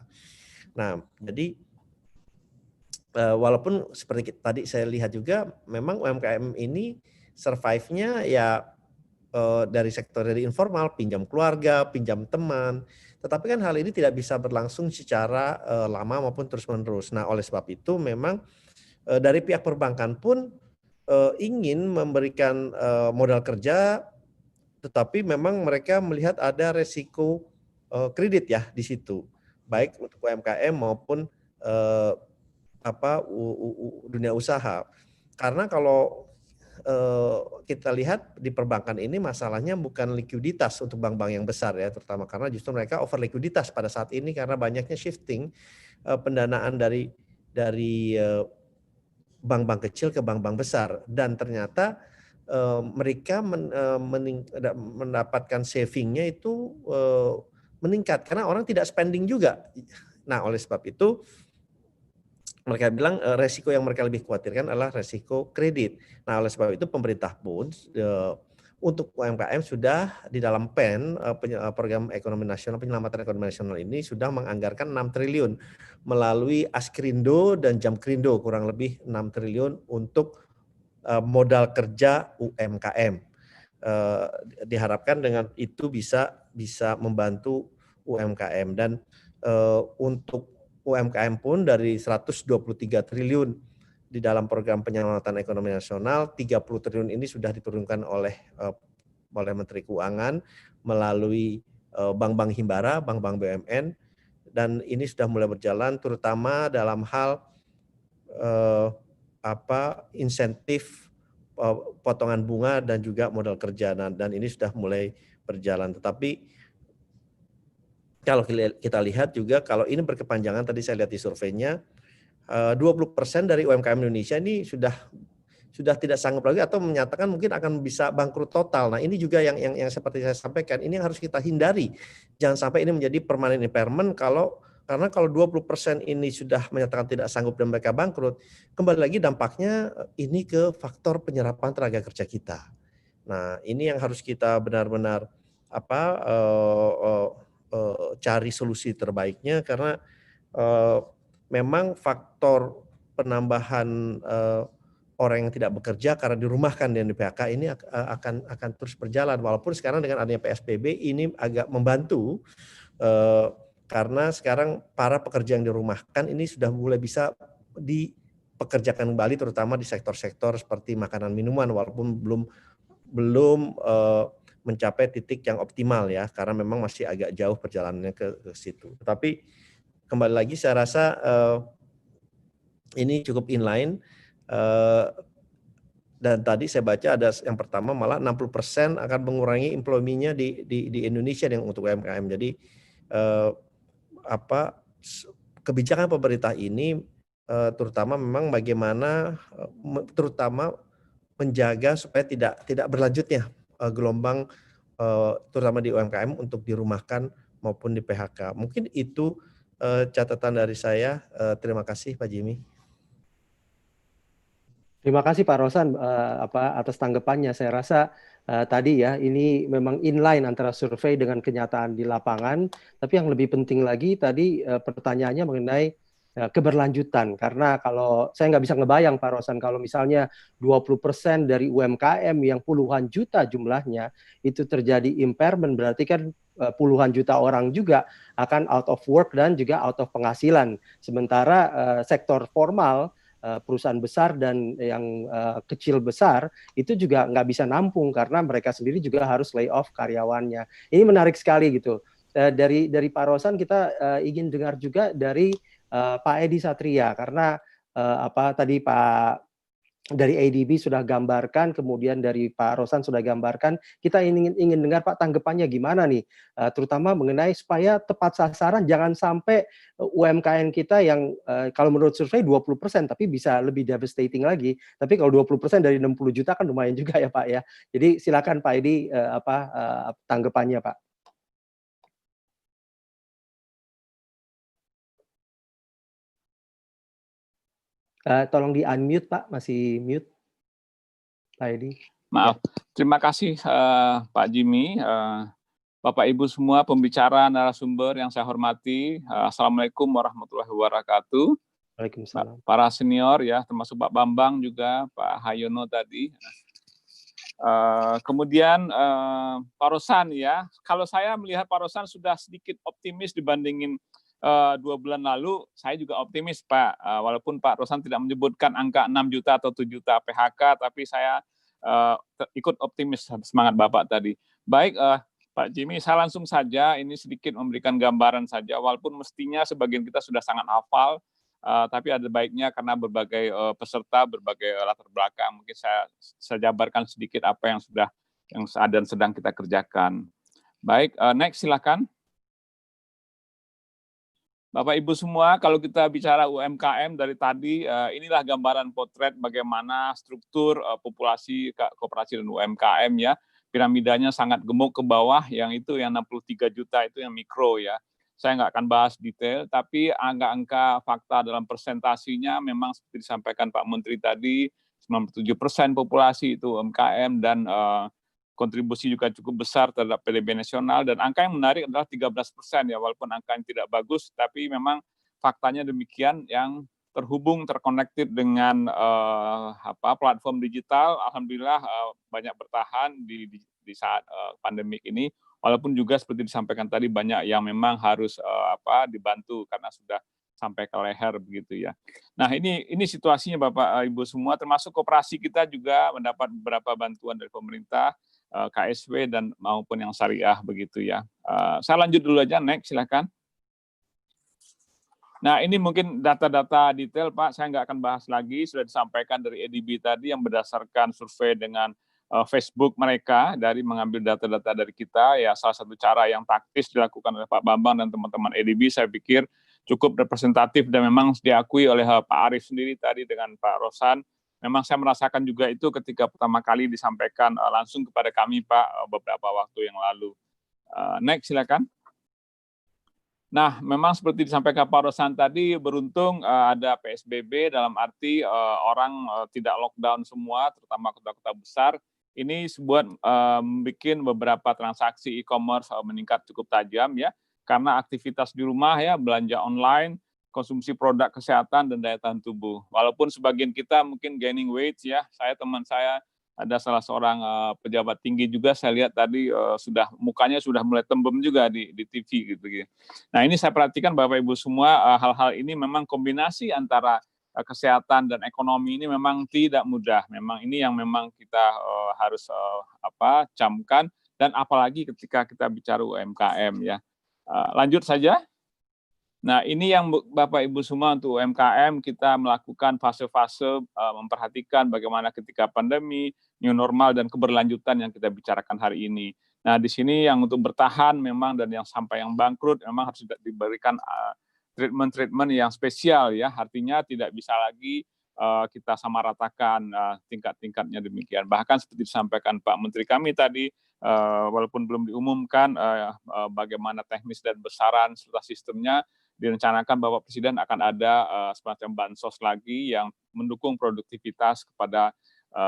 Nah, jadi walaupun seperti tadi saya lihat juga memang UMKM ini survive-nya ya dari sektor dari informal, pinjam keluarga, pinjam teman. Tetapi kan hal ini tidak bisa berlangsung secara lama maupun terus-menerus. Nah, oleh sebab itu memang dari pihak perbankan pun ingin memberikan modal kerja, tetapi memang mereka melihat ada resiko kredit ya di situ, baik untuk UMKM maupun dunia usaha. Karena kalau kita lihat di perbankan ini masalahnya bukan likuiditas untuk bank-bank yang besar ya, terutama karena justru mereka over likuiditas pada saat ini karena banyaknya shifting pendanaan dari bank-bank kecil ke bank-bank besar, dan ternyata mereka mendapatkan savingnya itu meningkat karena orang tidak spending juga. Nah, oleh sebab itu mereka bilang resiko yang mereka lebih khawatirkan adalah resiko kredit. Nah, oleh sebab itu pemerintah pun untuk UMKM sudah di dalam PEN program ekonomi nasional, penyelamatan ekonomi nasional ini sudah menganggarkan 6 triliun melalui Askrindo dan Jamkrindo, kurang lebih 6 triliun untuk modal kerja UMKM. Diharapkan dengan itu bisa membantu UMKM, dan untuk UMKM pun dari 123 triliun di dalam program penyelamatan ekonomi nasional, 30 triliun ini sudah diturunkan oleh Menteri Keuangan melalui bank-bank himbara, bank-bank BUMN, dan ini sudah mulai berjalan terutama dalam hal insentif potongan bunga dan juga modal kerja, dan ini sudah mulai berjalan. Tetapi kalau kita lihat juga kalau ini berkepanjangan, tadi saya lihat di surveinya 20% dari UMKM Indonesia ini sudah tidak sanggup lagi atau menyatakan mungkin akan bisa bangkrut total. Nah, ini juga yang seperti saya sampaikan, ini yang harus kita hindari. Jangan sampai ini menjadi permanent impairment karena kalau 20% ini sudah menyatakan tidak sanggup dan mereka bangkrut, kembali lagi dampaknya ini ke faktor penyerapan tenaga kerja kita. Nah, ini yang harus kita benar-benar cari solusi terbaiknya, karena memang faktor penambahan orang yang tidak bekerja karena dirumahkan dan di PHK ini akan terus berjalan, walaupun sekarang dengan adanya PSBB ini agak membantu karena sekarang para pekerja yang dirumahkan ini sudah mulai bisa dipekerjakan kembali, terutama di sektor-sektor seperti makanan minuman, walaupun belum mencapai titik yang optimal ya, karena memang masih agak jauh perjalanannya ke situ. Tapi kembali lagi saya rasa ini cukup inline. Dan tadi saya baca ada yang pertama malah 60% akan mengurangi employee-nya di Indonesia yang untuk UMKM. Jadi kebijakan pemerintah ini terutama memang bagaimana terutama menjaga supaya tidak berlanjutnya gelombang terutama di UMKM untuk dirumahkan maupun di PHK. Mungkin itu catatan dari saya. Terima kasih Pak Jimmy. Terima kasih Pak Rosan atas tanggapannya. Saya rasa tadi ya ini memang inline antara survei dengan kenyataan di lapangan. Tapi yang lebih penting lagi tadi pertanyaannya mengenai keberlanjutan. Karena kalau saya nggak bisa ngebayang Pak Rosan kalau misalnya 20% dari UMKM yang puluhan juta jumlahnya itu terjadi impairment, berarti kan puluhan juta orang juga akan out of work dan juga out of penghasilan. Sementara sektor formal, perusahaan besar dan yang kecil besar itu juga nggak bisa nampung karena mereka sendiri juga harus lay off karyawannya. Ini menarik sekali gitu. Dari Pak Rosan kita ingin dengar juga dari Pak Edi Satria karena tadi Pak dari ADB sudah gambarkan, kemudian dari Pak Rosan sudah gambarkan. Kita ingin dengar Pak tanggapannya gimana nih, terutama mengenai supaya tepat sasaran, jangan sampai UMKM kita yang kalau menurut survei 20%, tapi bisa lebih devastating lagi. Tapi kalau 20% dari 60 juta kan lumayan juga ya Pak ya. Jadi silakan Pak Edi tanggapannya Pak. Tolong di unmute Pak, masih mute Pak Edi. Maaf, terima kasih Pak Jimmy, Bapak Ibu semua pembicara, narasumber yang saya hormati. Assalamualaikum warahmatullahi wabarakatuh. Waalaikumsalam. Para senior ya, termasuk Pak Bambang juga, Pak Hayono tadi. Kemudian Pak Rosan ya, kalau saya melihat Pak Rosan sudah sedikit optimis dibandingin 2 bulan lalu, saya juga optimis Pak, walaupun Pak Rosan tidak menyebutkan angka 6 juta atau 7 juta PHK, tapi saya ikut optimis semangat Bapak tadi. Baik Pak Jimmy, saya langsung saja ini sedikit memberikan gambaran saja, walaupun mestinya sebagian kita sudah sangat hafal, tapi ada baiknya karena berbagai peserta, berbagai latar belakang, mungkin saya jabarkan sedikit apa yang ada dan sedang kita kerjakan. Baik, next silakan. Bapak Ibu semua, kalau kita bicara UMKM dari tadi, inilah gambaran potret bagaimana struktur populasi koperasi dan UMKM ya. Piramidanya sangat gemuk ke bawah, yang 63 juta itu yang mikro ya. Saya nggak akan bahas detail, tapi angka-angka fakta dalam presentasinya memang seperti disampaikan Pak Menteri tadi, 97% populasi itu UMKM dan kontribusi juga cukup besar terhadap PDB nasional, dan angka yang menarik adalah 13% ya, walaupun angka yang tidak bagus, tapi memang faktanya demikian, yang terconnected dengan platform digital, alhamdulillah banyak bertahan di saat pandemik ini, walaupun juga seperti disampaikan tadi banyak yang memang harus dibantu karena sudah sampai ke leher begitu ya. Nah ini situasinya Bapak Ibu semua, termasuk koperasi kita juga mendapat beberapa bantuan dari pemerintah, KSW dan maupun yang syariah begitu ya. Saya lanjut dulu aja, next silakan. Nah ini mungkin data-data detail Pak, saya nggak akan bahas lagi, sudah disampaikan dari ADB tadi yang berdasarkan survei dengan Facebook mereka dari mengambil data-data dari kita ya. Salah satu cara yang taktis dilakukan oleh Pak Bambang dan teman-teman ADB saya pikir cukup representatif dan memang diakui oleh Pak Arief sendiri tadi dengan Pak Rosan. Memang saya merasakan juga itu ketika pertama kali disampaikan langsung kepada kami Pak beberapa waktu yang lalu. Next silakan. Nah, memang seperti disampaikan Pak Rosan tadi, beruntung ada PSBB dalam arti orang tidak lockdown semua, terutama kota-kota besar. Ini membuat beberapa transaksi e-commerce meningkat cukup tajam ya, karena aktivitas di rumah ya, belanja online, konsumsi produk kesehatan dan daya tahan tubuh. Walaupun sebagian kita mungkin gaining weight ya, teman saya ada salah seorang pejabat tinggi juga saya lihat tadi mukanya sudah mulai tembem juga di TV gitu. Nah ini saya perhatikan Bapak Ibu semua, hal-hal ini memang kombinasi antara kesehatan dan ekonomi ini memang tidak mudah. Memang ini yang memang kita harus camkan, dan apalagi ketika kita bicara UMKM ya. Lanjut saja. Nah, ini yang Bapak Ibu semua untuk UMKM kita melakukan fase-fase memperhatikan bagaimana ketika pandemi, new normal dan keberlanjutan yang kita bicarakan hari ini. Nah, di sini yang untuk bertahan memang dan yang sampai yang bangkrut memang harus diberikan treatment-treatment yang spesial ya. Artinya tidak bisa lagi kita samaratakan tingkat-tingkatnya demikian. Bahkan seperti disampaikan Pak Menteri kami tadi, walaupun belum diumumkan bagaimana teknis dan besaran serta sistemnya, direncanakan Bapak Presiden akan ada semacam bansos lagi yang mendukung produktivitas kepada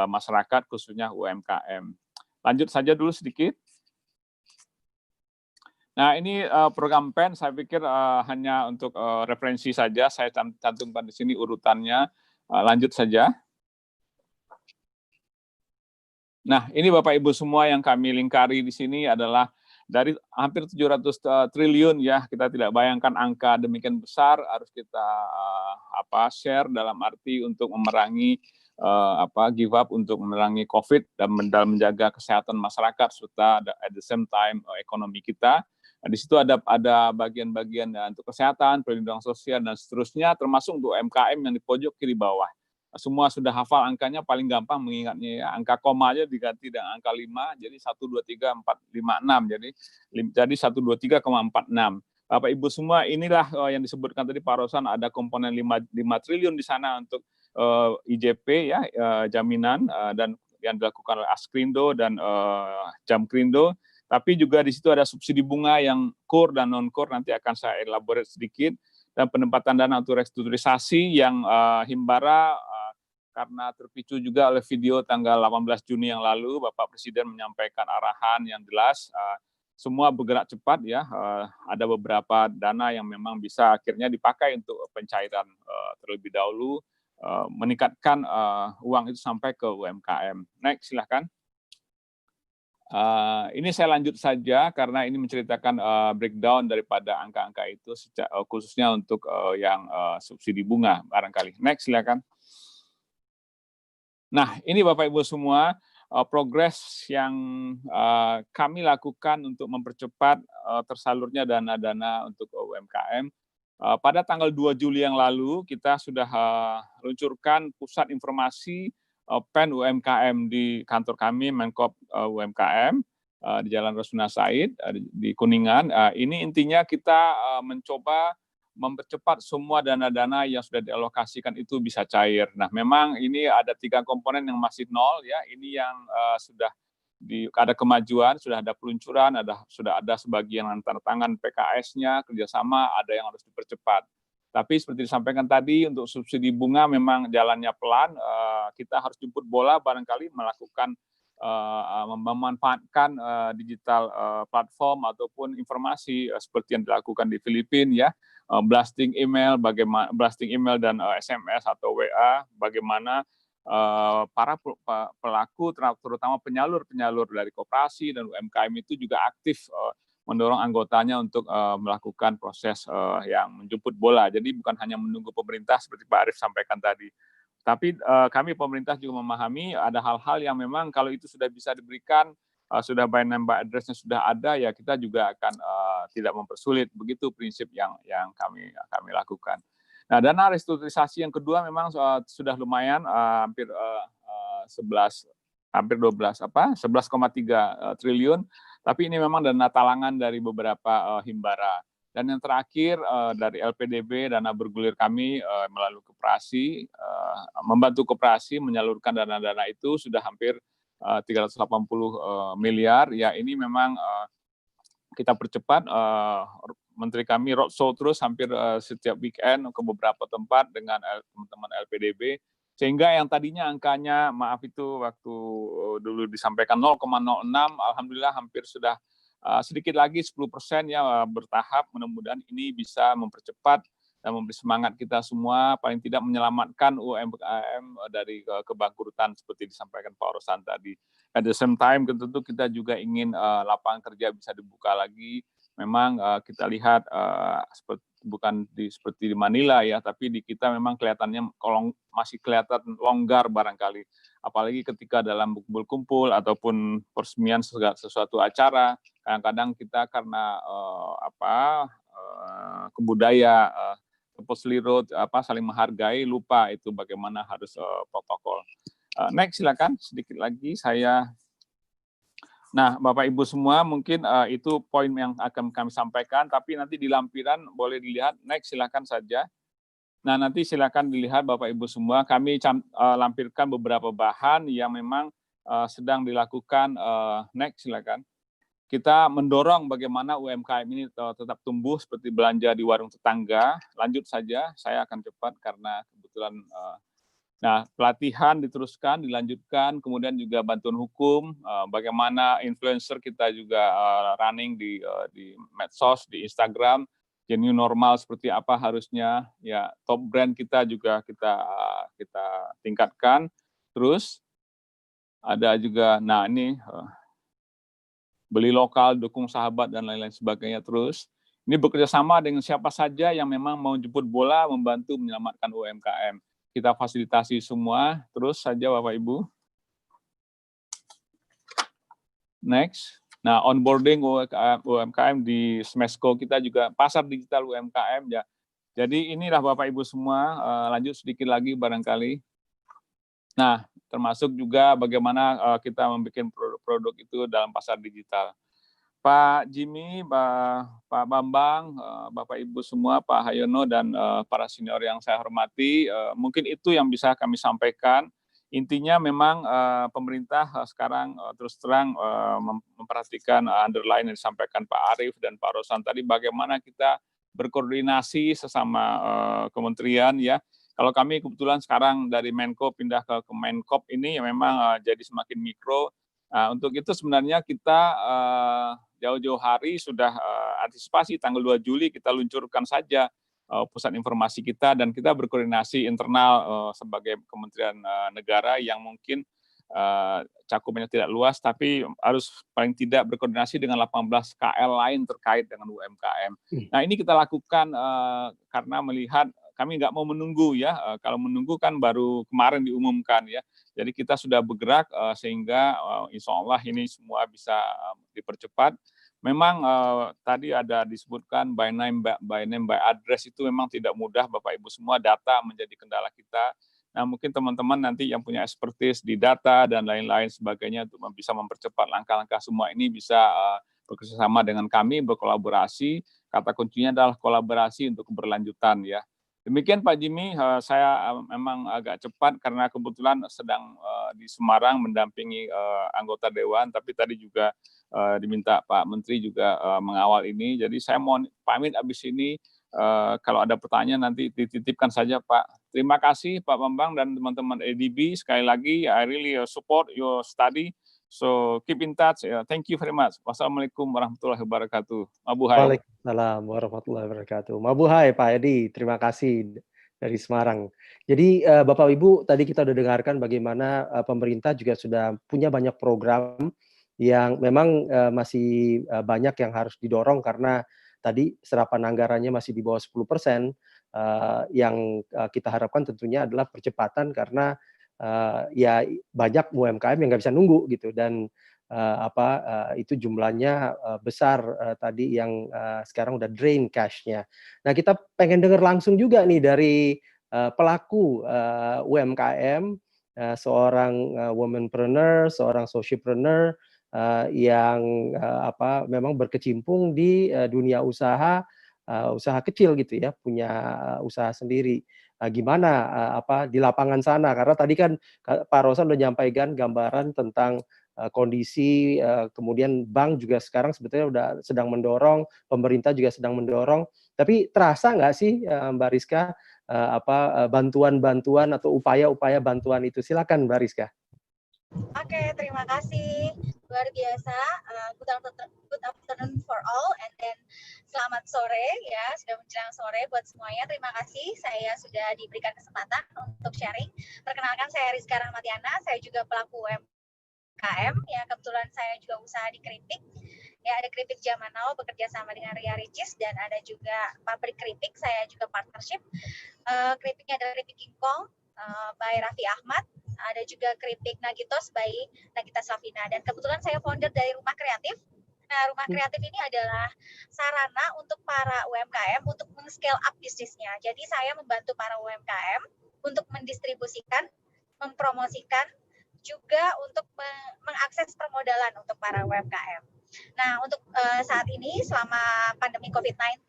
masyarakat khususnya UMKM. Lanjut saja dulu sedikit. Nah ini program PEN saya pikir hanya untuk referensi saja, saya cantumkan di sini urutannya. Lanjut saja. Nah ini Bapak Ibu semua yang kami lingkari di sini adalah dari hampir 700 triliun ya, kita tidak bayangkan angka demikian besar harus kita share dalam arti untuk memerangi give up untuk memerangi COVID dan menjaga kesehatan masyarakat serta at the same time ekonomi kita. Nah, di situ ada bagian-bagian untuk kesehatan, perlindungan sosial dan seterusnya, termasuk untuk UMKM yang di pojok kiri bawah. Semua sudah hafal angkanya, paling gampang mengingatnya ya. Angka koma aja diganti dengan angka 5, jadi 1, 2, 3, 4, 5, 6. Jadi 1, 2, 3,46. Bapak Ibu semua, inilah yang disebutkan tadi Pak Rosan, ada komponen 5 triliun di sana untuk IJP ya, jaminan dan yang dilakukan oleh Askrindo dan Jamkrindo. Tapi juga di situ ada subsidi bunga yang core dan non-core, nanti akan saya elaborate sedikit. Dan penempatan dana untuk restrukturisasi yang Himbara karena terpicu juga oleh video tanggal 18 Juni yang lalu, Bapak Presiden menyampaikan arahan yang jelas, semua bergerak cepat ya, ada beberapa dana yang memang bisa akhirnya dipakai untuk pencairan terlebih dahulu, meningkatkan uang itu sampai ke UMKM. Next, silahkan. Ini saya lanjut saja karena ini menceritakan breakdown daripada angka-angka itu, khususnya untuk yang subsidi bunga barangkali. Next, silakan. Nah, ini Bapak Ibu semua progres yang kami lakukan untuk mempercepat tersalurnya dana-dana untuk UMKM. Pada tanggal 2 Juli yang lalu kita sudah luncurkan pusat informasi PEN UMKM di kantor kami, Menkop UMKM di Jalan Rasuna Said di Kuningan. Ini intinya kita mencoba mempercepat semua dana-dana yang sudah dialokasikan itu bisa cair. Nah, memang ini ada 3 komponen yang masih nol ya. Ini yang sudah ada kemajuan, sudah ada peluncuran, sudah ada sebagian tanda tangan PKS-nya, kerjasama, ada yang harus dipercepat. Tapi seperti disampaikan tadi, untuk subsidi bunga memang jalannya pelan. Kita harus jemput bola, barangkali melakukan memanfaatkan digital platform ataupun informasi seperti yang dilakukan di Filipina ya, blasting email, dan SMS atau WA, bagaimana para pelaku terutama penyalur dari koperasi dan UMKM itu juga aktif mendorong anggotanya untuk melakukan proses yang menjemput bola. Jadi bukan hanya menunggu pemerintah seperti Pak Arief sampaikan tadi. Tapi kami pemerintah juga memahami ada hal-hal yang memang kalau itu sudah bisa diberikan, sudah by name by address-nya sudah ada, ya kita juga akan tidak mempersulit. Begitu prinsip yang kami lakukan. Nah, dana restrukturisasi yang kedua memang sudah lumayan, hampir 11,3 triliun. Tapi ini memang dana talangan dari beberapa himbara. Dan yang terakhir dari LPDB, dana bergulir kami melalui koperasi, membantu koperasi menyalurkan dana-dana itu sudah hampir 380 miliar. Ya, ini memang kita percepat. Menteri kami roadshow terus hampir setiap weekend ke beberapa tempat dengan teman-teman LPDB. Sehingga yang tadinya angkanya, maaf itu waktu dulu disampaikan 0,06, alhamdulillah hampir sudah sedikit lagi 10% ya bertahap, mudah-mudahan ini bisa mempercepat dan memberi semangat kita semua, paling tidak menyelamatkan UMKM dari kebangkrutan seperti disampaikan Pak Rosan tadi. At the same time, tentu kita juga ingin lapangan kerja bisa dibuka lagi. Memang kita lihat bukan seperti di Manila ya, tapi di kita memang kelihatannya masih kelihatan longgar barangkali. Apalagi ketika dalam kumpul ataupun peresmian sesuatu acara, kadang-kadang kita karena kebudaya selirut saling menghargai, lupa itu bagaimana harus protokol. Next silakan sedikit lagi saya. Nah, Bapak Ibu semua mungkin itu poin yang akan kami sampaikan, tapi nanti di lampiran boleh dilihat. Next silakan saja. Nah, nanti silakan dilihat Bapak Ibu semua. Kami lampirkan beberapa bahan yang memang sedang dilakukan. Next silakan. Kita mendorong bagaimana UMKM ini tetap tumbuh seperti belanja di warung tetangga. Lanjut saja, saya akan cepat karena kebetulan. Nah, pelatihan diteruskan, dilanjutkan, kemudian juga bantuan hukum, bagaimana influencer kita juga running di medsos, di Instagram, new normal seperti apa harusnya. Ya, top brand kita juga kita tingkatkan. Terus ada juga, nah ini beli lokal, dukung sahabat, dan lain-lain sebagainya. Terus, ini bekerja sama dengan siapa saja yang memang mau jemput bola, membantu menyelamatkan UMKM. Kita fasilitasi semua. Terus saja Bapak Ibu. Next. Nah, onboarding UMKM di Smesco kita juga, pasar digital UMKM. Ya. Jadi inilah Bapak Ibu semua, lanjut sedikit lagi barangkali. Nah, termasuk juga bagaimana kita membuat produk-produk itu dalam pasar digital. Pak Jimmy, Pak Bambang, Bapak Ibu semua, Pak Hayono, dan para senior yang saya hormati, mungkin itu yang bisa kami sampaikan. Intinya memang pemerintah sekarang terus terang memperhatikan underline yang disampaikan Pak Arief dan Pak Rosan tadi, bagaimana kita berkoordinasi sesama kementerian ya. Kalau kami kebetulan sekarang dari Menko pindah ke Kemenkop ini ya memang jadi semakin mikro. Untuk itu sebenarnya kita jauh-jauh hari sudah antisipasi tanggal 2 Juli kita luncurkan saja pusat informasi kita, dan kita berkoordinasi internal sebagai kementerian negara yang mungkin cakupannya tidak luas, tapi harus paling tidak berkoordinasi dengan 18 KL lain terkait dengan UMKM. Nah, ini kita lakukan karena melihat kami nggak mau menunggu ya, kalau menunggu kan baru kemarin diumumkan ya. Jadi kita sudah bergerak sehingga insya Allah ini semua bisa dipercepat. Memang tadi ada disebutkan by name by address itu memang tidak mudah Bapak Ibu semua, data menjadi kendala kita. Nah, mungkin teman-teman nanti yang punya expertise di data dan lain-lain sebagainya untuk bisa mempercepat langkah-langkah semua ini bisa bekerjasama dengan kami, berkolaborasi. Kata kuncinya adalah kolaborasi untuk keberlanjutan ya. Demikian Pak Jimmy, saya memang agak cepat karena kebetulan sedang di Semarang mendampingi anggota Dewan, tapi tadi juga diminta Pak Menteri juga mengawal ini. Jadi saya mau pamit abis ini, kalau ada pertanyaan nanti dititipkan saja Pak. Terima kasih Pak Bambang dan teman-teman ADB. Sekali lagi, I really support your study. So keep in touch. Thank you very much. Wassalamualaikum warahmatullahi wabarakatuh. Mabuhay. Waalaikumsalam warahmatullahi wabarakatuh. Mabuhay Pak Edi. Terima kasih dari Semarang. Jadi Bapak Ibu, tadi kita sudah dengarkan bagaimana pemerintah juga sudah punya banyak program yang memang masih banyak yang harus didorong karena tadi serapan anggarannya masih di bawah 10%. Yang kita harapkan tentunya adalah percepatan karena ya banyak UMKM yang nggak bisa nunggu gitu, dan itu jumlahnya besar tadi yang sekarang udah drain cash-nya. Nah, kita pengen dengar langsung juga nih dari pelaku UMKM, seorang womanpreneur, seorang socialpreneur yang memang berkecimpung di dunia usaha kecil gitu ya, punya usaha sendiri. Gimana di lapangan sana, karena tadi kan Pak Rosan udah nyampaikan gambaran tentang kondisi, kemudian bank juga sekarang sebetulnya udah sedang mendorong, pemerintah juga sedang mendorong, tapi terasa nggak sih Mbak Rizka bantuan-bantuan atau upaya-upaya bantuan itu? Silakan Mbak Rizka. Oke, terima kasih luar biasa. Good afternoon for all, and then selamat sore ya, sudah menjelang sore buat semuanya. Terima kasih saya sudah diberikan kesempatan untuk sharing. Perkenalkan, saya Rizka Rahmatiana, saya juga pelaku UMKM ya. Kebetulan saya juga usaha di keripik. Ya, ada keripik Zaman Now bekerja sama dengan Ria Ricis, dan ada juga pabrik keripik, saya juga partnership. Keripiknya ada keripik Kingkong by Raffi Ahmad, ada juga keripik Nagitos by Nagita Slavina, dan kebetulan saya founder dari Rumah Kreatif. Nah, Rumah Kreatif ini adalah sarana untuk para UMKM untuk men-scale up bisnisnya. Jadi saya membantu para UMKM untuk mendistribusikan, mempromosikan, juga untuk mengakses permodalan untuk para UMKM. Nah, untuk saat ini selama pandemi COVID-19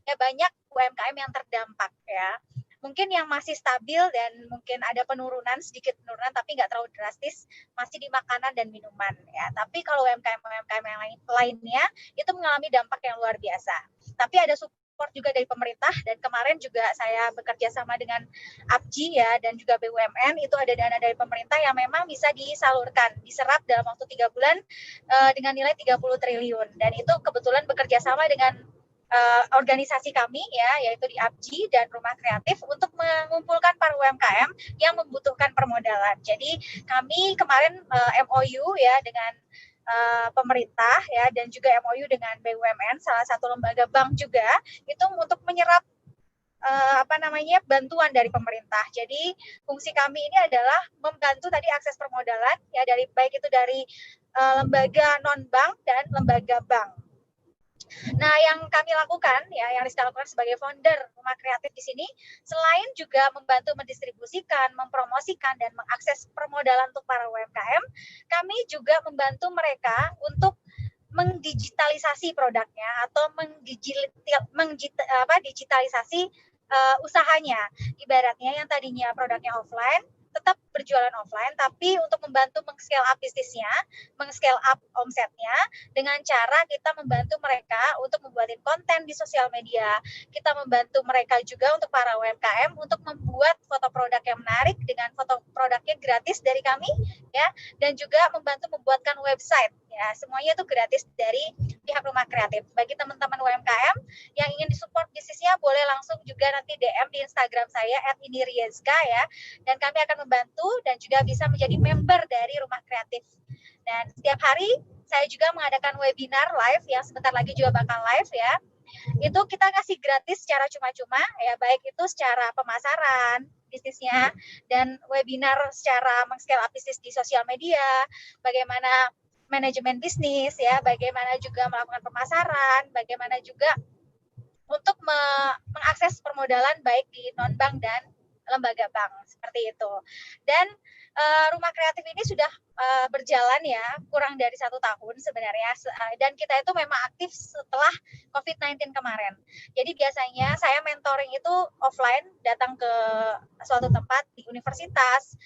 ya banyak UMKM yang terdampak ya. Mungkin yang masih stabil dan mungkin ada penurunan, sedikit penurunan tapi nggak terlalu drastis, masih di makanan dan minuman ya. Tapi kalau UMKM yang lainnya itu mengalami dampak yang luar biasa. Tapi ada support juga dari pemerintah, dan kemarin juga saya bekerja sama dengan APJI ya, dan juga BUMN, itu ada dana dari pemerintah yang memang bisa disalurkan, diserap dalam waktu 3 bulan dengan nilai 30 triliun, dan itu kebetulan bekerja sama dengan organisasi kami ya, yaitu di APJI dan Rumah Kreatif untuk mengumpulkan para UMKM yang membutuhkan permodalan. Jadi kami kemarin MOU ya dengan pemerintah ya, dan juga MOU dengan BUMN, salah satu lembaga bank juga, itu untuk menyerap bantuan dari pemerintah. Jadi fungsi kami ini adalah membantu tadi akses permodalan ya, dari baik itu dari lembaga non bank dan lembaga bank. Nah, yang kami lakukan ya, yang Rizka lakukan sebagai founder Rumah Kreatif di sini, selain juga membantu mendistribusikan, mempromosikan, dan mengakses permodalan untuk para UMKM, kami juga membantu mereka untuk mengdigitalisasi produknya atau digitalisasi usahanya. Ibaratnya yang tadinya produknya offline, tetap berjualan offline, tapi untuk membantu meng-scale up bisnisnya, meng-scale up omsetnya, dengan cara kita membantu mereka untuk membuatin konten di sosial media. Kita membantu mereka juga untuk para UMKM untuk membuat foto produk yang menarik dengan foto produknya gratis dari kami, ya, dan juga membantu membuatkan website. Ya, semuanya itu gratis dari pihak Rumah Kreatif. Bagi teman-teman UMKM yang ingin disupport bisnisnya, boleh langsung juga nanti DM di Instagram saya @inirieska ya, dan kami akan membantu dan juga bisa menjadi member dari Rumah Kreatif. Dan setiap hari saya juga mengadakan webinar live yang sebentar lagi juga bakal live ya. Itu kita kasih gratis secara cuma-cuma ya, baik itu secara pemasaran bisnisnya dan webinar secara meng-scale up bisnis di sosial media, bagaimana manajemen bisnis ya, bagaimana juga melakukan pemasaran, bagaimana juga untuk mengakses permodalan baik di non-bank dan lembaga bank, seperti itu. Dan Rumah Kreatif ini sudah berjalan ya kurang dari 1 tahun sebenarnya, dan kita itu memang aktif setelah COVID-19 kemarin. Jadi biasanya saya mentoring itu offline, datang ke suatu tempat di universitas,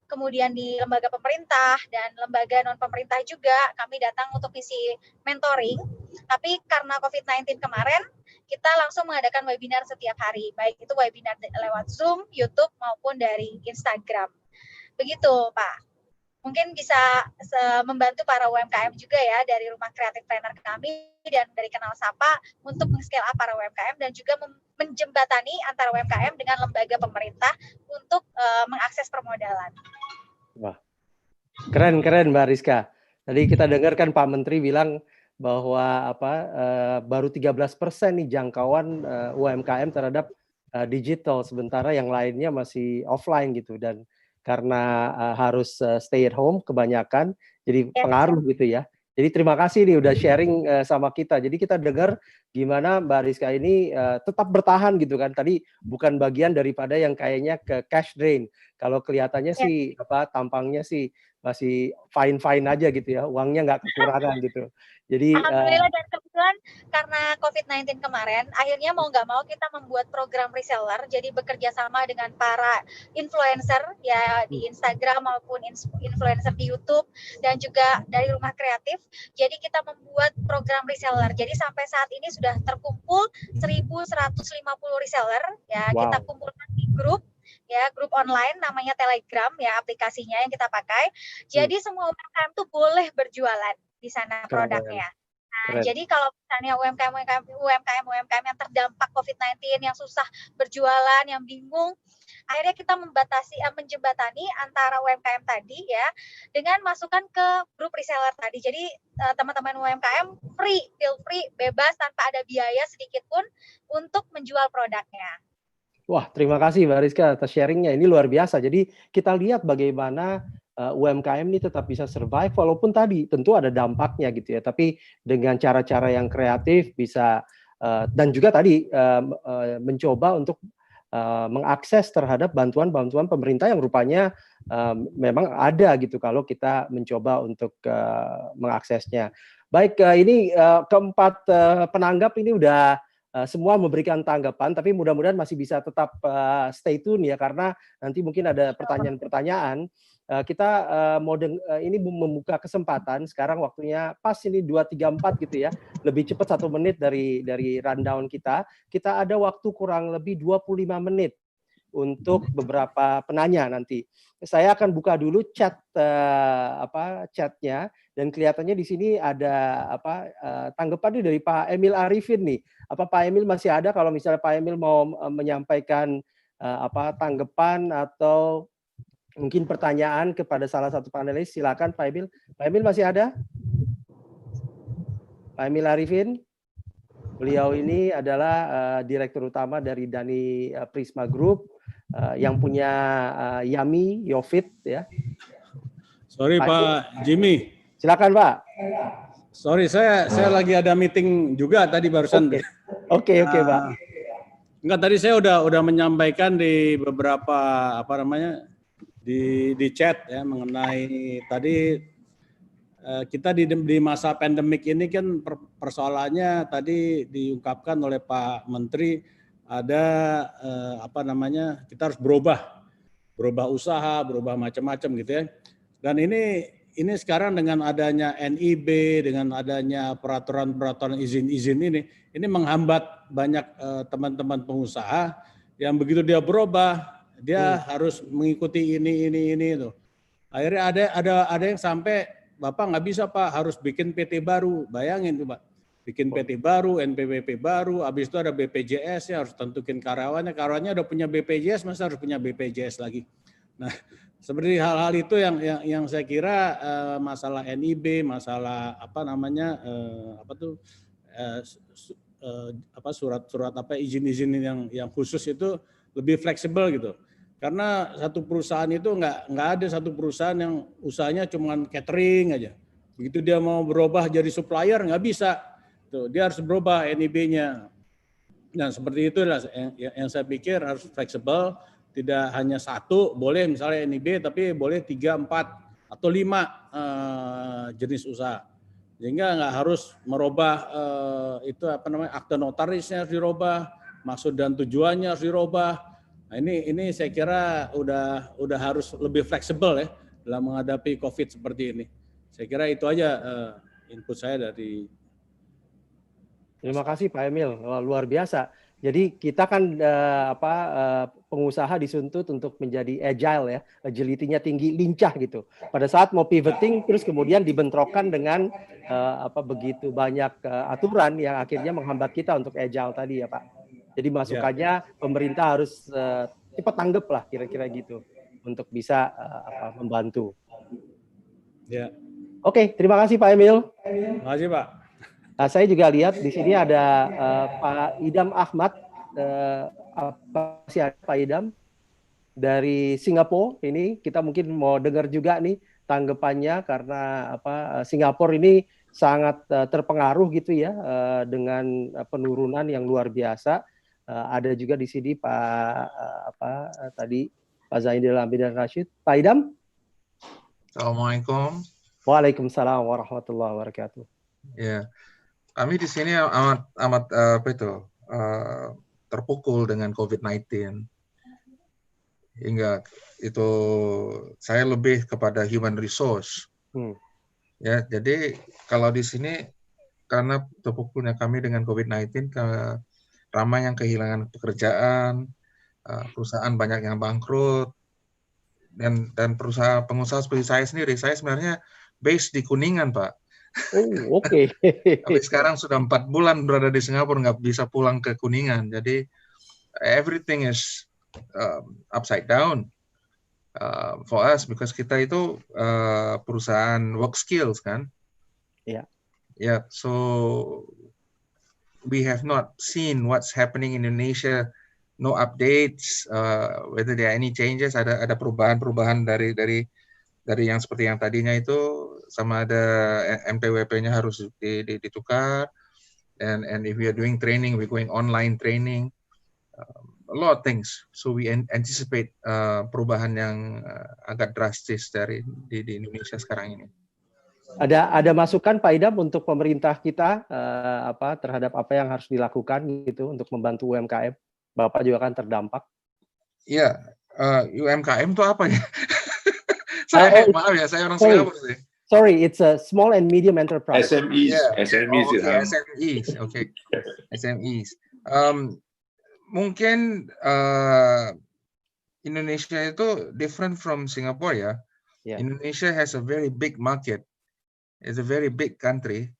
kemudian di lembaga pemerintah dan lembaga non pemerintah juga kami datang untuk misi mentoring. Tapi karena COVID-19 kemarin, kita langsung mengadakan webinar setiap hari, baik itu webinar lewat Zoom, YouTube maupun dari Instagram. Begitu, Pak. Mungkin bisa membantu para UMKM juga ya, dari Rumah Kreatif Planner kami dan dari Kenal Sapa untuk meng-scale up para UMKM dan juga menjembatani antara UMKM dengan lembaga pemerintah untuk mengakses permodalan. Wah, keren Mbak Rizka. Tadi kita dengarkan Pak Menteri bilang bahwa baru 13% nih jangkauan UMKM terhadap digital, sementara yang lainnya masih offline gitu, dan karena harus stay at home kebanyakan, jadi pengaruh gitu ya. Jadi terima kasih nih udah sharing sama kita. Jadi kita dengar gimana Mbak Rizka ini tetap bertahan gitu kan. Tadi bukan bagian daripada yang kayaknya ke cash drain. Kalau kelihatannya sih tampangnya sih masih fine aja gitu ya. Uangnya nggak kekurangan gitu. Jadi alhamdulillah, dan kebetulan karena COVID-19 kemarin, akhirnya mau nggak mau kita membuat program reseller. Jadi bekerja sama dengan para influencer ya di Instagram maupun influencer di YouTube dan juga dari Rumah Kreatif. Jadi kita membuat program reseller. Jadi sampai saat ini sudah terkumpul 1.150 reseller ya. Wow. Kita kumpulkan di grup ya, grup online namanya Telegram ya aplikasinya yang kita pakai. Jadi semua UMKM tuh boleh berjualan di sana Keren, produknya. Nah, keren. jadi kalau misalnya UMKM yang terdampak COVID-19 yang susah berjualan, yang bingung, akhirnya kita menjembatani antara UMKM tadi ya dengan masukan ke grup reseller tadi. Jadi teman-teman UMKM feel free, bebas tanpa ada biaya sedikit pun untuk menjual produknya. Wah, terima kasih Mbak Rizka atas sharingnya. Ini luar biasa. Jadi kita lihat bagaimana UMKM ini tetap bisa survive walaupun tadi tentu ada dampaknya gitu ya. Tapi dengan cara-cara yang kreatif bisa dan juga tadi mencoba untuk mengakses terhadap bantuan-bantuan pemerintah yang rupanya memang ada gitu kalau kita mencoba untuk mengaksesnya. Baik, ini keempat penanggap ini udah semua memberikan tanggapan, tapi mudah-mudahan masih bisa tetap stay tune ya, karena nanti mungkin ada pertanyaan-pertanyaan. Kita mau ini membuka kesempatan, sekarang waktunya pas ini 2.34 gitu ya, lebih cepat 1 menit dari rundown kita. Kita ada waktu kurang lebih 25 menit untuk beberapa penanya nanti. Saya akan buka dulu chatnya, dan kelihatannya di sini ada tanggapan dari Pak Emil Arifin nih. Apa Pak Emil masih ada? Kalau misalnya Pak Emil mau menyampaikan tanggapan atau mungkin pertanyaan kepada salah satu panelis, silakan Pak Emil. Pak Emil masih ada? Pak Emil Arifin? Beliau ini adalah direktur utama dari Dani Prisma Group yang punya Yami Yofit ya. Sorry Pak Jimmy. Silakan Pak. Sorry saya lagi ada meeting juga tadi barusan. Oke Pak. Enggak, tadi saya udah menyampaikan di beberapa di chat ya mengenai tadi kita di masa pandemik ini kan persoalannya tadi diungkapkan oleh Pak Menteri ada kita harus berubah usaha, berubah macam-macam gitu ya. Dan ini sekarang dengan adanya NIB, dengan adanya peraturan izin-izin ini menghambat banyak teman-teman pengusaha yang begitu dia berubah, dia harus mengikuti ini itu. Akhirnya ada yang sampai Bapak nggak bisa Pak, harus bikin PT baru. Bayangin tuh Pak, bikin PT baru, NPWP baru, habis itu ada BPJS ya harus tentukin karyawannya udah punya BPJS, masa harus punya BPJS lagi. Nah, seperti hal-hal itu yang saya kira masalah NIB, masalah surat izin-izin yang khusus itu lebih fleksibel gitu. Karena satu perusahaan itu nggak ada satu perusahaan yang usahanya cuma catering aja. Begitu dia mau berubah jadi supplier nggak bisa. Tuh, dia harus berubah NIB-nya. Nah, seperti itulah yang saya pikir harus fleksibel. Tidak hanya satu, boleh misalnya NIB, tapi boleh 3, 4, atau 5 jenis usaha. Sehingga nggak harus merubah akte notarisnya harus dirubah, maksud dan tujuannya harus dirubah. Nah, ini saya kira udah harus lebih fleksibel ya dalam menghadapi COVID seperti ini. Saya kira itu aja input saya dari. Terima kasih Pak Emil, luar biasa. Jadi kita kan pengusaha dituntut untuk menjadi agile ya, agility-nya tinggi, lincah gitu. Pada saat mau pivoting terus kemudian dibentrokkan dengan begitu banyak aturan yang akhirnya menghambat kita untuk agile tadi ya Pak. Jadi masukannya pemerintah harus cepat tanggap lah kira-kira gitu untuk bisa membantu. Ya. Oke, terima kasih Pak Emil. Terima kasih Pak. Nah, saya juga lihat di sini ada Pak Idam Ahmad, Pak Idam dari Singapura. Ini kita mungkin mau dengar juga nih tanggapannya karena Singapura ini sangat terpengaruh gitu ya dengan penurunan yang luar biasa. Ada juga di sini Pak Zainal Abidin Rashid. Pak Idam. Assalamualaikum. Waalaikumsalam warahmatullahi wabarakatuh. Ya, kami di sini amat terpukul dengan COVID-19. Hingga itu saya lebih kepada human resource. Ya, jadi kalau di sini karena terpukulnya kami dengan COVID-19, ramai yang kehilangan pekerjaan, perusahaan banyak yang bangkrut, dan pengusaha seperti saya sendiri, saya sebenarnya base di Kuningan, Pak. Oh, oke. Tapi sekarang sudah 4 bulan berada di Singapura, nggak bisa pulang ke Kuningan. Jadi everything is upside down for us, because kita itu perusahaan work skills kan. Yeah. Yeah, so we have not seen what's happening in Indonesia. No updates, whether there are any changes. Ada perubahan dari yang seperti yang tadinya itu, sama ada MTWP-nya harus ditukar, and if we are doing training, we're going online training, a lot of things. So we anticipate perubahan yang agak drastis di Indonesia sekarang ini. Ada masukan Pak Idham untuk pemerintah kita terhadap apa yang harus dilakukan gitu untuk membantu UMKM? Bapak juga kan terdampak. Iya, UMKM itu apa ya? Maaf ya, saya orang Singapura sih. Sorry, it's a small and medium enterprise. SMEs. Yeah. SMEs. SMEs. Okay. SMEs. Mungkin Indonesia itu different from Singapore ya. Yeah. Indonesia has a very big market. It's a very big country.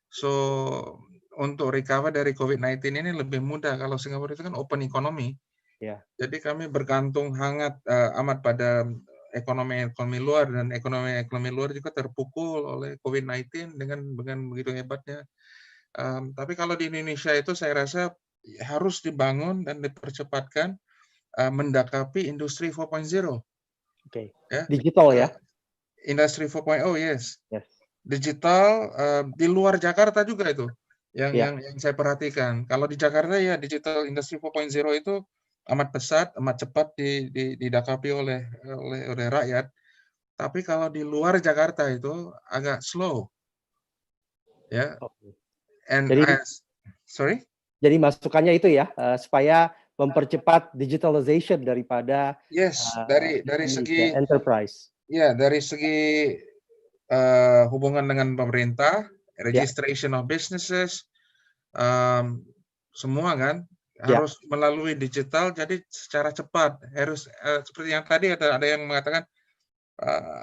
So untuk recover dari COVID-19 ini lebih mudah. Kalau Singapura itu kan open economy. Yeah. Jadi kami bergantung amat pada ekonomi luar, dan ekonomi luar juga terpukul oleh COVID-19 dengan begitu hebatnya. Tapi kalau di Indonesia itu saya rasa harus dibangun dan dipercepatkan mendakapi industri 4.0. Okay. Ya? Digital ya? Industri 4.0, yes. Digital di luar Jakarta juga itu yang saya perhatikan. Kalau di Jakarta ya digital industri 4.0 itu amat pesat, amat cepat didakapi oleh rakyat. Tapi kalau di luar Jakarta itu agak slow. Ya. And sorry? Jadi masukannya itu ya, supaya mempercepat digitalization daripada dari segi enterprise. Ya, dari segi hubungan dengan pemerintah, registration of businesses, semua kan harus melalui digital, jadi secara cepat harus seperti yang tadi ada yang mengatakan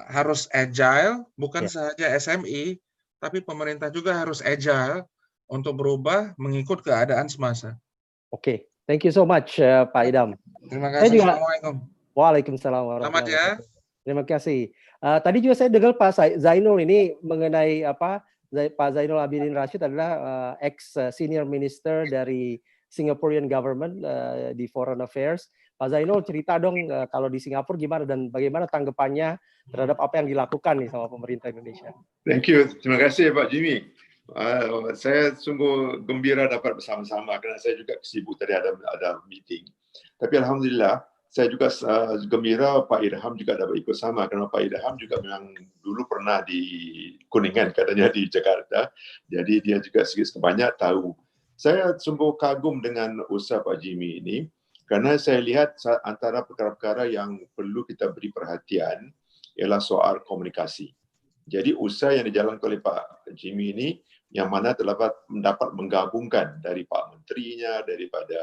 harus agile, bukan saja SME, tapi pemerintah juga harus agile untuk berubah mengikut keadaan semasa. Oke, thank you so much Pak Idham. Terima kasih. Assalamualaikum. Waalaikumsalam warahmatullahi wabarakatuh. Terima kasih. Tadi juga saya dengar Pak Zainul ini mengenai Pak Zainul Abidin Rashid adalah ex senior minister dari Singaporean government di foreign affairs. Pak Zainul, cerita dong kalau di Singapura gimana dan bagaimana tanggapannya terhadap apa yang dilakukan nih sama pemerintah Indonesia. Thank you, terima kasih Pak Jimmy. Saya sungguh gembira dapat bersama-sama karena saya juga sibuk tadi ada meeting. Tapi alhamdulillah saya juga gembira Pak Idham juga dapat ikut sama, karena Pak Idham juga memang dulu pernah di Kuningan katanya di Jakarta, jadi dia juga sedikit sebanyak tahu. Saya sungguh kagum dengan usaha Pak Jimmy ini, karena saya lihat antara perkara-perkara yang perlu kita beri perhatian ialah soal komunikasi. Jadi usaha yang dijalankan oleh Pak Jimmy ini, yang mana mendapat menggabungkan dari Pak Menterinya, daripada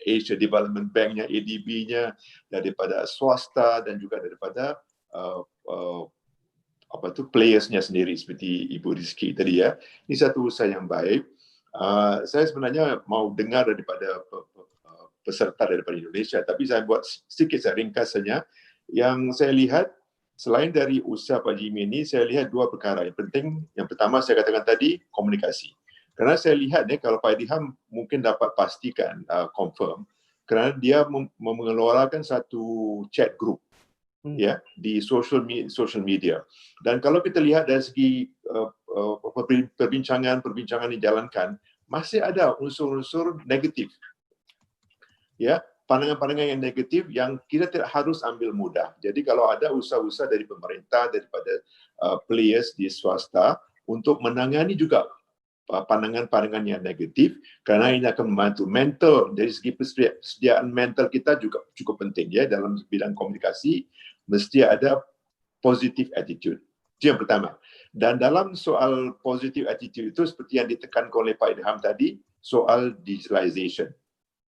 Asia Development Bank-nya, ADB-nya, daripada swasta dan juga daripada players-nya sendiri seperti Ibu Rizky tadi ya. Ini satu usaha yang baik. Saya sebenarnya mau dengar daripada peserta daripada Indonesia, tapi saya buat sedikit ringkasannya. Yang saya lihat selain dari usaha Pak Jimmy ini, saya lihat dua perkara yang penting. Yang pertama saya katakan tadi, komunikasi. Karena saya lihat kalau Pak Idham mungkin dapat pastikan, confirm, kerana dia mengeluarkan satu chat group ya di social media. Dan kalau kita lihat dari segi perbincangan dijalankan, masih ada unsur-unsur negatif. Ya, pandangan-pandangan yang negatif yang kita tidak harus ambil mudah. Jadi kalau ada usaha-usaha dari pemerintah, daripada players di swasta untuk menangani juga pandangan-pandangan yang negatif, kerana ini akan membantu mental, dari segi persediaan mental kita juga cukup penting ya dalam bidang komunikasi, mesti ada positive attitude. Itu yang pertama. Dan dalam soal positive attitude itu seperti yang ditekankan oleh Pak Idham tadi, soal digitalization.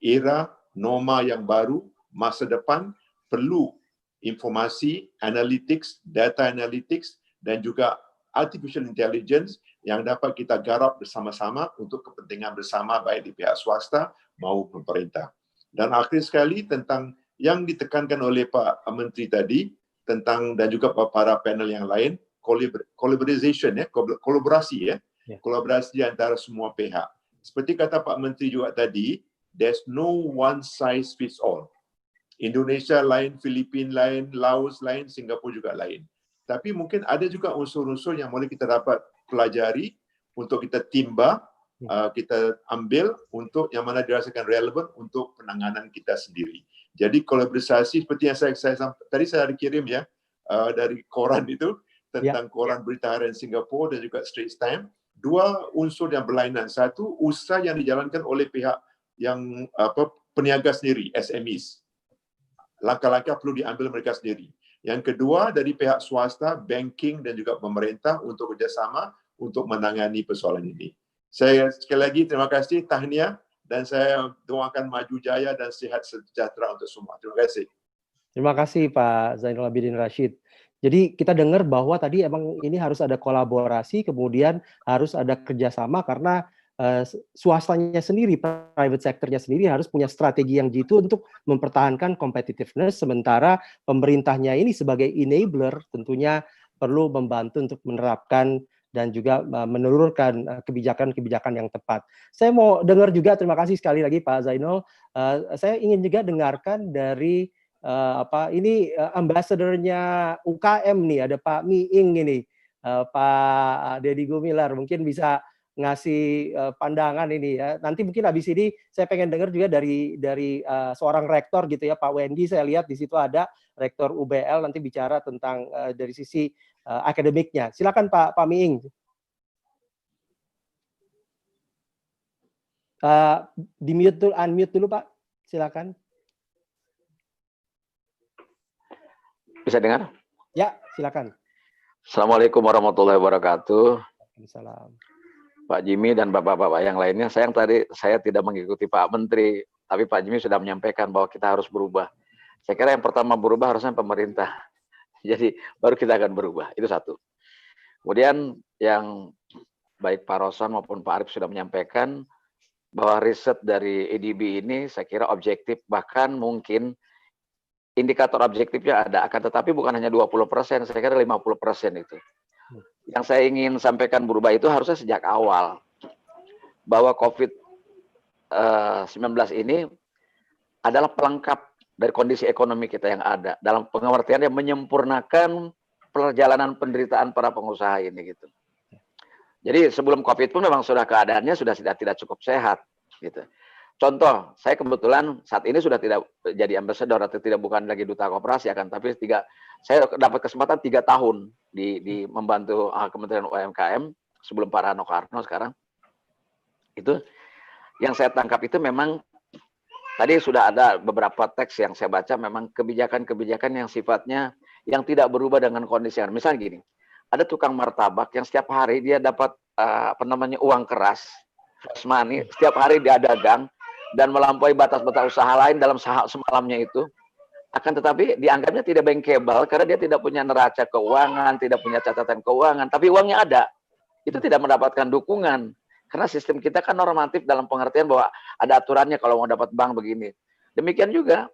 Era norma yang baru masa depan perlu informasi, analytics, data analytics, dan juga artificial intelligence yang dapat kita garap bersama-sama untuk kepentingan bersama baik di pihak swasta maupun pemerintah. Dan akhir sekali tentang yang ditekankan oleh Pak Menteri tadi tentang dan juga para panel yang lain, collaboration kolaborasi kolaborasi antara semua pihak. Seperti kata Pak Menteri juga tadi, there's no one size fits all. Indonesia lain, Filipina lain, Laos lain, Singapura juga lain. Tapi mungkin ada juga unsur-unsur yang boleh kita dapat pelajari untuk kita timba, kita ambil untuk yang mana dirasakan relevan untuk penanganan kita sendiri. Jadi kolaborasi seperti yang tadi saya ada kirim dari koran itu tentang koran berita harian Singapura dan juga Straits Times. Dua unsur yang berlainan. Satu, usaha yang dijalankan oleh pihak yang peniaga sendiri, SMEs. Langkah-langkah perlu diambil mereka sendiri. Yang kedua, dari pihak swasta, banking dan juga pemerintah untuk kerjasama untuk menangani persoalan ini. Saya sekali lagi terima kasih, tahniah, dan saya doakan maju jaya dan sihat sejahtera untuk semua. Terima kasih. Terima kasih Pak Zainul Abidin Rashid. Jadi kita dengar bahwa tadi emang ini harus ada kolaborasi, kemudian harus ada kerjasama karena swastanya sendiri, private sector-nya sendiri harus punya strategi yang jitu untuk mempertahankan competitiveness, sementara pemerintahnya ini sebagai enabler tentunya perlu membantu untuk menerapkan dan juga menelurkan kebijakan-kebijakan yang tepat. Saya mau dengar juga, terima kasih sekali lagi Pak Zainul, saya ingin juga dengarkan dari ambassador-nya UKM nih, ada Pak Miing ini, Pak Deddy Gumilar, mungkin bisa ngasih pandangan ini ya. Nanti mungkin habis ini saya pengen dengar juga dari seorang rektor gitu ya, Pak Wendy. Saya lihat di situ ada rektor UBL nanti bicara tentang dari sisi akademiknya. Silakan Pak Miing. Unmute dulu Pak. Silakan. Bisa dengar? Ya, silakan. Assalamualaikum warahmatullahi wabarakatuh. Waalaikumsalam. Pak Jimmy dan bapak-bapak yang lainnya, sayang tadi saya tidak mengikuti Pak Menteri, tapi Pak Jimmy sudah menyampaikan bahwa kita harus berubah. Saya kira yang pertama berubah harusnya pemerintah. Jadi baru kita akan berubah, itu satu. Kemudian yang baik Pak Rosan maupun Pak Arief sudah menyampaikan bahwa riset dari ADB ini saya kira objektif, bahkan mungkin indikator objektifnya ada, akan tetapi bukan hanya 20%, saya kira 50% itu. Yang saya ingin sampaikan berubah itu harusnya sejak awal, bahwa COVID-19 ini adalah pelengkap dari kondisi ekonomi kita yang ada, dalam pengertian yang menyempurnakan perjalanan penderitaan para pengusaha ini gitu. Jadi sebelum COVID pun memang sudah keadaannya sudah tidak cukup sehat gitu. Contoh, saya kebetulan saat ini sudah tidak jadi ambassador atau bukan lagi duta koperasi akan, tapi saya dapat kesempatan 3 tahun di membantu Kementerian UMKM sebelum Pak Rano Karno sekarang. Itu yang saya tangkap itu memang tadi sudah ada beberapa teks yang saya baca, memang kebijakan-kebijakan yang sifatnya yang tidak berubah dengan kondisi. Misalnya gini, ada tukang martabak yang setiap hari dia dapat uang keras, fresh money, setiap hari dia dagang dan melampaui batas-batas usaha lain dalam semalamnya itu, akan tetapi dianggapnya tidak bankable karena dia tidak punya neraca keuangan, tidak punya catatan keuangan, tapi uangnya ada. Itu tidak mendapatkan dukungan karena sistem kita kan normatif dalam pengertian bahwa ada aturannya kalau mau dapat bank begini. Demikian juga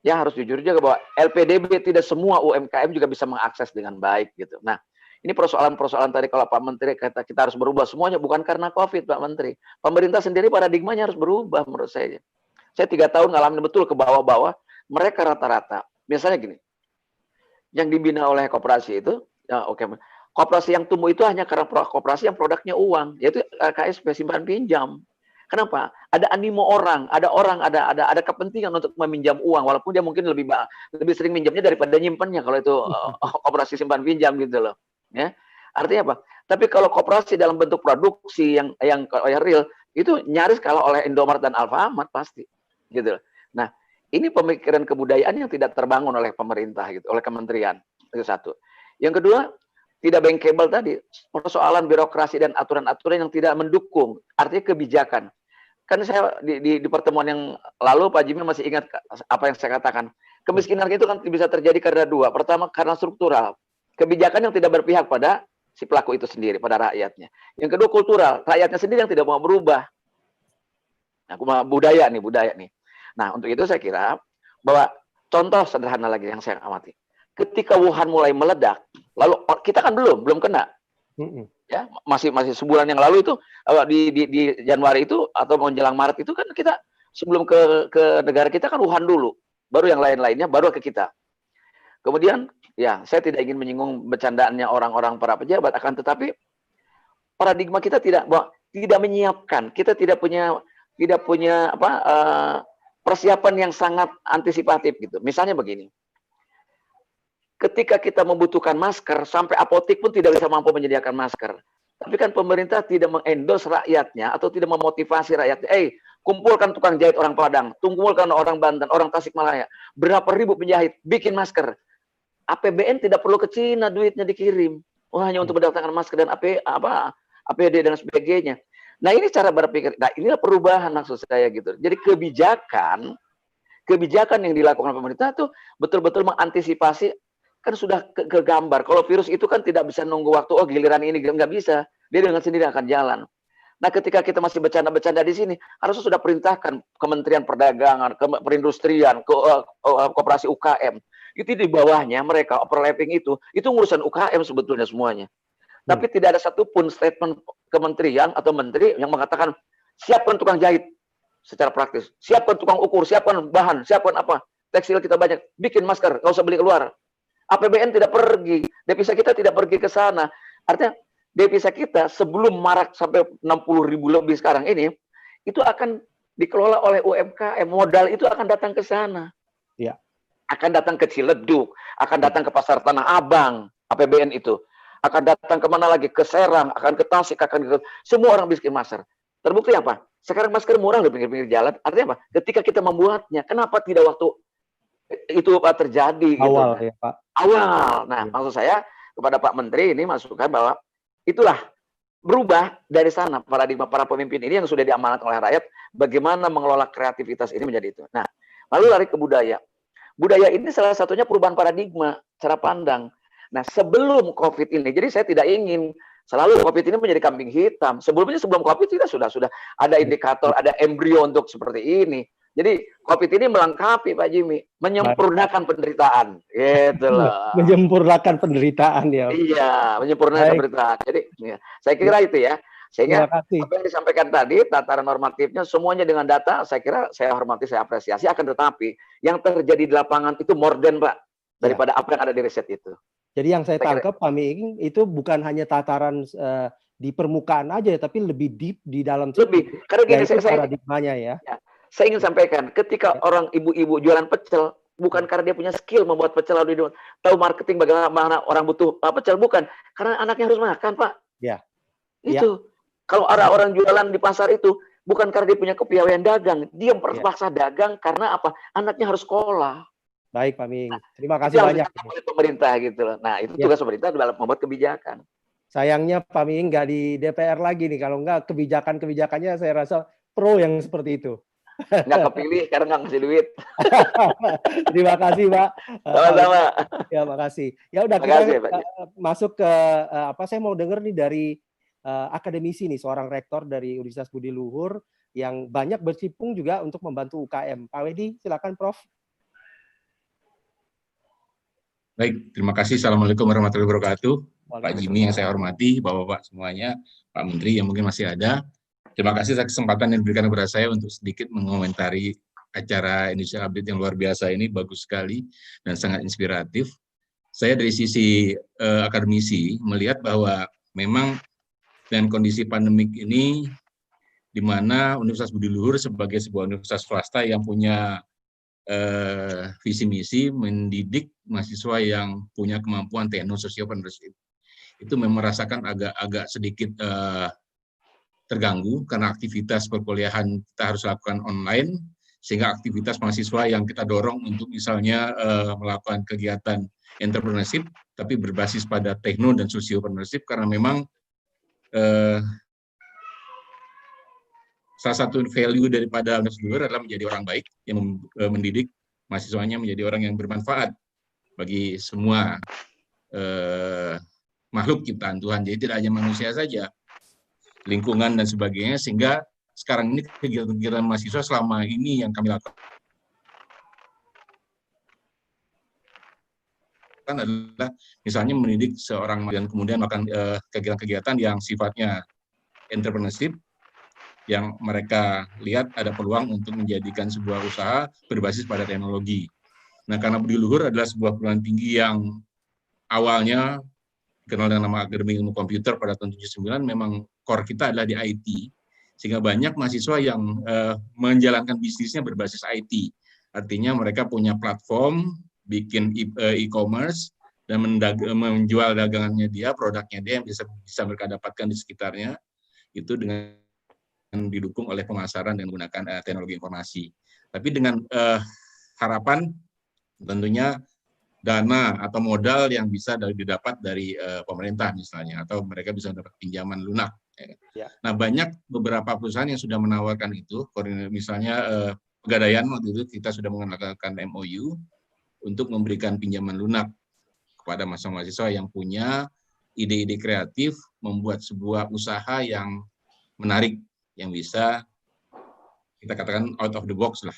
yang harus jujur juga bahwa LPDB tidak semua UMKM juga bisa mengakses dengan baik gitu. Nah, ini persoalan-persoalan tadi kalau Pak Menteri kata kita harus berubah semuanya bukan karena COVID, Pak Menteri. Pemerintah sendiri paradigmanya harus berubah menurut saya. Saya 3 tahun ngalamin betul ke bawah-bawah, mereka rata-rata. Misalnya gini, yang dibina oleh koperasi itu, ya oke. Koperasi yang tumbuh itu hanya karena koperasi yang produknya uang, yaitu KSP simpan pinjam. Kenapa? Ada animo orang, ada kepentingan untuk meminjam uang, walaupun dia mungkin lebih sering minjamnya daripada nyimpannya kalau itu koperasi simpan pinjam gitu loh. Ya, artinya apa? Tapi kalau koperasi dalam bentuk produksi yang real itu nyaris kalah oleh Indomaret dan Alfamart pasti, gitu. Nah, ini pemikiran kebudayaan yang tidak terbangun oleh pemerintah, gitu, oleh kementerian. Itu satu. Yang kedua, tidak bankable tadi, persoalan birokrasi dan aturan-aturan yang tidak mendukung, artinya kebijakan. Kan saya di pertemuan yang lalu Pak Jimmy masih ingat apa yang saya katakan. Kemiskinan itu kan bisa terjadi karena dua. Pertama karena struktural. Kebijakan yang tidak berpihak pada si pelaku itu sendiri, pada rakyatnya. Yang kedua kultural, rakyatnya sendiri yang tidak mau berubah. Nah, budaya nih. Nah, untuk itu saya kira bahwa contoh sederhana lagi yang saya amati. Ketika Wuhan mulai meledak, lalu kita kan belum kena. Ya, masih sebulan yang lalu itu di Januari itu atau menjelang Maret itu kan kita sebelum ke negara kita kan Wuhan dulu, baru yang lain-lainnya baru ke kita. Kemudian ya saya tidak ingin menyinggung bercandaannya orang-orang para pejabat, akan tetapi paradigma kita tidak menyiapkan, kita tidak punya persiapan yang sangat antisipatif gitu. Misalnya begini. Ketika kita membutuhkan masker, sampai apotek pun tidak bisa mampu menyediakan masker. Tapi kan pemerintah tidak mengendorse rakyatnya atau tidak memotivasi rakyatnya. Kumpulkan tukang jahit orang Padang, kumpulkan orang Banten, orang Tasikmalaya. Berapa ribu penjahit, bikin masker. APBN tidak perlu ke Cina, duitnya dikirim. Hanya untuk mendatangkan masker dan APD dan sebagainya. Nah ini cara berpikir. Nah inilah perubahan maksud saya gitu. Jadi kebijakan yang dilakukan pemerintah itu betul-betul mengantisipasi. Kan sudah kegambar. Kalau virus itu kan tidak bisa nunggu waktu, giliran ini, nggak bisa. Dia dengan sendiri akan jalan. Nah, ketika kita masih bercanda-bercanda di sini, harusnya sudah perintahkan Kementerian Perdagangan, Perindustrian, Koperasi UKM. Itu di bawahnya mereka overlapping itu urusan UKM sebetulnya semuanya. Tapi tidak ada satupun statement kementerian atau menteri yang mengatakan siapkan tukang jahit secara praktis, siapkan tukang ukur, siapkan bahan, siapkan apa, tekstil kita banyak, bikin masker, nggak usah beli keluar. APBN tidak pergi, devisa kita tidak pergi ke sana. Artinya devisa kita sebelum marak sampai 60.000 lebih sekarang ini, itu akan dikelola oleh UMKM. Modal itu akan datang ke sana. Ya. Akan datang ke Ciledug, akan datang ke Pasar Tanah Abang, APBN itu. Akan datang kemana lagi? Ke Serang, akan ke Tasik, semua orang bikin masker. Terbukti apa? Sekarang masker murah di pinggir-pinggir jalan. Artinya apa? Ketika kita membuatnya, kenapa tidak waktu itu terjadi awal gitu. Ya Pak. Awal. Nah, maksud saya kepada Pak Menteri ini masukkan bahwa itulah berubah dari sana paradigma para pemimpin ini yang sudah diamanatkan oleh rakyat, bagaimana mengelola kreativitas ini menjadi itu. Nah, lalu lari ke budaya. Budaya ini salah satunya perubahan paradigma, cara pandang. Nah, sebelum COVID ini, jadi saya tidak ingin selalu COVID ini menjadi kambing hitam. Sebelum COVID kita sudah ada indikator, ada embrio untuk seperti ini. Jadi COVID ini melengkapi Pak Jimmy, menyempurnakan penderitaan, gitu loh. Menyempurnakan penderitaan ya. Iya, menyempurnakan penderitaan. Jadi ya, saya kira itu ya. Sehingga apa yang disampaikan tadi, tataran normatifnya semuanya dengan data, saya kira saya hormati, saya apresiasi. Akan tetapi yang terjadi di lapangan itu more than Pak daripada apa yang ada di riset itu. Jadi yang saya tangkap Pak Miing itu bukan hanya tataran di permukaan aja, tapi lebih deep di dalam. Lebih, karena gini paradigmanya ya. Saya ingin sampaikan, ketika orang ibu-ibu jualan pecel, bukan karena dia punya skill membuat pecel, lalu dia tahu marketing bagaimana orang butuh pecel, bukan. Karena anaknya harus makan, Pak. Ya. Itu. Kalau orang jualan di pasar itu, bukan karena dia punya kepiawaian dagang. Dia terpaksa dagang karena apa? Anaknya harus sekolah. Baik, Pak Miing. Terima kasih banyak. Oleh pemerintah gitu loh. Nah, itu tugas pemerintah dalam membuat kebijakan. Sayangnya Pak Miing nggak di DPR lagi nih. Kalau nggak kebijakan-kebijakannya saya rasa pro yang seperti itu. Nggak kepilih karena nggak ngasih duit. Terima kasih Pak. Sama-sama. Ya makasih. Ya udah kita masuk ke saya mau dengar nih dari akademisi nih, seorang rektor dari Universitas Budi Luhur yang banyak bercimpung juga untuk membantu UKM. Pak Wedi, silakan Prof. Baik, terima kasih. Assalamualaikum warahmatullahi wabarakatuh. Pak Jimmy yang saya hormati, Bapak-Bapak semuanya, Pak Menteri yang mungkin masih ada. Terima kasih atas kesempatan yang diberikan kepada saya untuk sedikit mengomentari acara Indonesia Update yang luar biasa ini, bagus sekali dan sangat inspiratif. Saya dari sisi akademisi melihat bahwa memang dengan kondisi pandemik ini, di mana Universitas Budi Luhur sebagai sebuah universitas swasta yang punya visi misi mendidik mahasiswa yang punya kemampuan tekno sosiopreneurship, itu memang merasakan agak sedikit terganggu karena aktivitas perkuliahan kita harus lakukan online, sehingga aktivitas mahasiswa yang kita dorong untuk misalnya melakukan kegiatan entrepreneurship tapi berbasis pada tekno dan sosiopreneurship, karena memang salah satu value daripada universitas luar adalah menjadi orang baik yang mendidik mahasiswanya menjadi orang yang bermanfaat bagi semua makhluk ciptaan Tuhan. Jadi tidak hanya manusia saja, lingkungan dan sebagainya, sehingga sekarang ini kegiatan-kegiatan mahasiswa selama ini yang kami lakukan adalah misalnya mendidik seorang dan kemudian melakukan kegiatan-kegiatan yang sifatnya entrepreneurship, yang mereka lihat ada peluang untuk menjadikan sebuah usaha berbasis pada teknologi. Nah, karena Budi Luhur adalah sebuah perguruan tinggi yang awalnya dikenal dengan nama Akademi Ilmu Komputer pada tahun 79, memang core kita adalah di IT, sehingga banyak mahasiswa yang menjalankan bisnisnya berbasis IT. Artinya mereka punya platform, bikin e-commerce, dan menjual dagangannya dia, produknya dia yang bisa mereka dapatkan di sekitarnya, itu dengan didukung oleh pemasaran dan menggunakan teknologi informasi. Tapi dengan harapan tentunya dana atau modal yang bisa didapat dari pemerintah misalnya, atau mereka bisa dapat pinjaman lunak. Ya. Nah, banyak beberapa perusahaan yang sudah menawarkan itu, misalnya Pegadaian waktu itu kita sudah melakukan MOU untuk memberikan pinjaman lunak kepada mahasiswa yang punya ide-ide kreatif membuat sebuah usaha yang menarik, yang bisa kita katakan out of the box lah.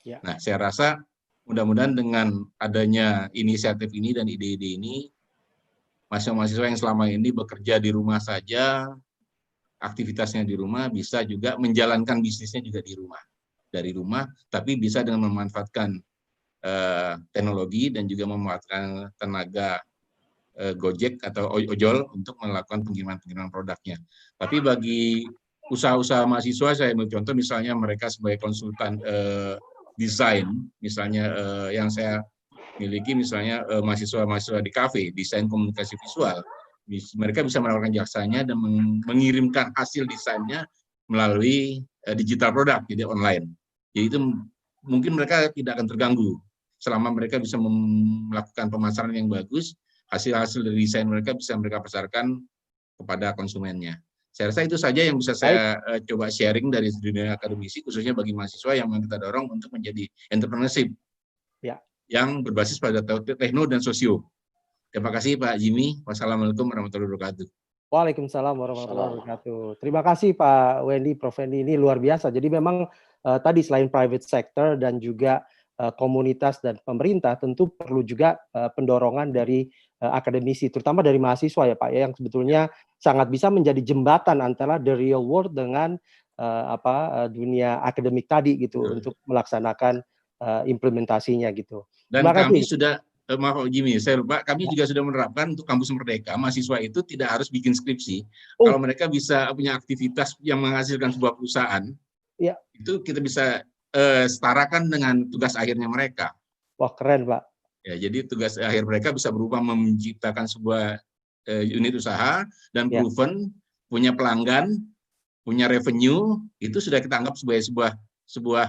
Ya. Nah, saya rasa mudah-mudahan dengan adanya inisiatif ini dan ide-ide ini, mahasiswa yang selama ini bekerja di rumah saja, aktivitasnya di rumah, bisa juga menjalankan bisnisnya juga dari rumah, tapi bisa dengan memanfaatkan teknologi dan juga memanfaatkan tenaga Gojek atau ojol untuk melakukan pengiriman produknya. Tapi bagi usaha-usaha mahasiswa, saya ambil contoh misalnya mereka sebagai konsultan desain, misalnya yang saya miliki misalnya mahasiswa-mahasiswa di kafe, desain komunikasi visual, mereka bisa menawarkan jasanya dan mengirimkan hasil desainnya melalui digital product, jadi online. Jadi itu mungkin mereka tidak akan terganggu selama mereka bisa melakukan pemasaran yang bagus, hasil-hasil dari desain mereka bisa mereka pasarkan kepada konsumennya. Saya rasa itu saja yang bisa saya coba sharing dari dunia akademisi, khususnya bagi mahasiswa yang kita dorong untuk menjadi entrepreneurship ya, yang berbasis pada tekno dan sosio. Terima kasih Pak Jimmy. Wassalamualaikum warahmatullahi wabarakatuh. Waalaikumsalam warahmatullahi wabarakatuh. Terima kasih Pak Wendy, Prof. Wendy, ini luar biasa. Jadi memang tadi selain private sector dan juga komunitas dan pemerintah, tentu perlu juga pendorongan dari akademisi, terutama dari mahasiswa ya Pak, ya, yang sebetulnya sangat bisa menjadi jembatan antara the real world dengan dunia akademik tadi gitu, untuk melaksanakan implementasinya gitu. Dan kami sudah, maaf Jimmy, saya lupa, kami juga sudah menerapkan untuk kampus Merdeka, mahasiswa itu tidak harus bikin skripsi. Kalau mereka bisa punya aktivitas yang menghasilkan sebuah perusahaan, itu kita bisa setarakan dengan tugas akhirnya mereka. Wah, keren Pak. Ya, jadi tugas akhir mereka bisa berupa menciptakan sebuah unit usaha dan proven, punya pelanggan, punya revenue, itu sudah kita anggap sebagai sebuah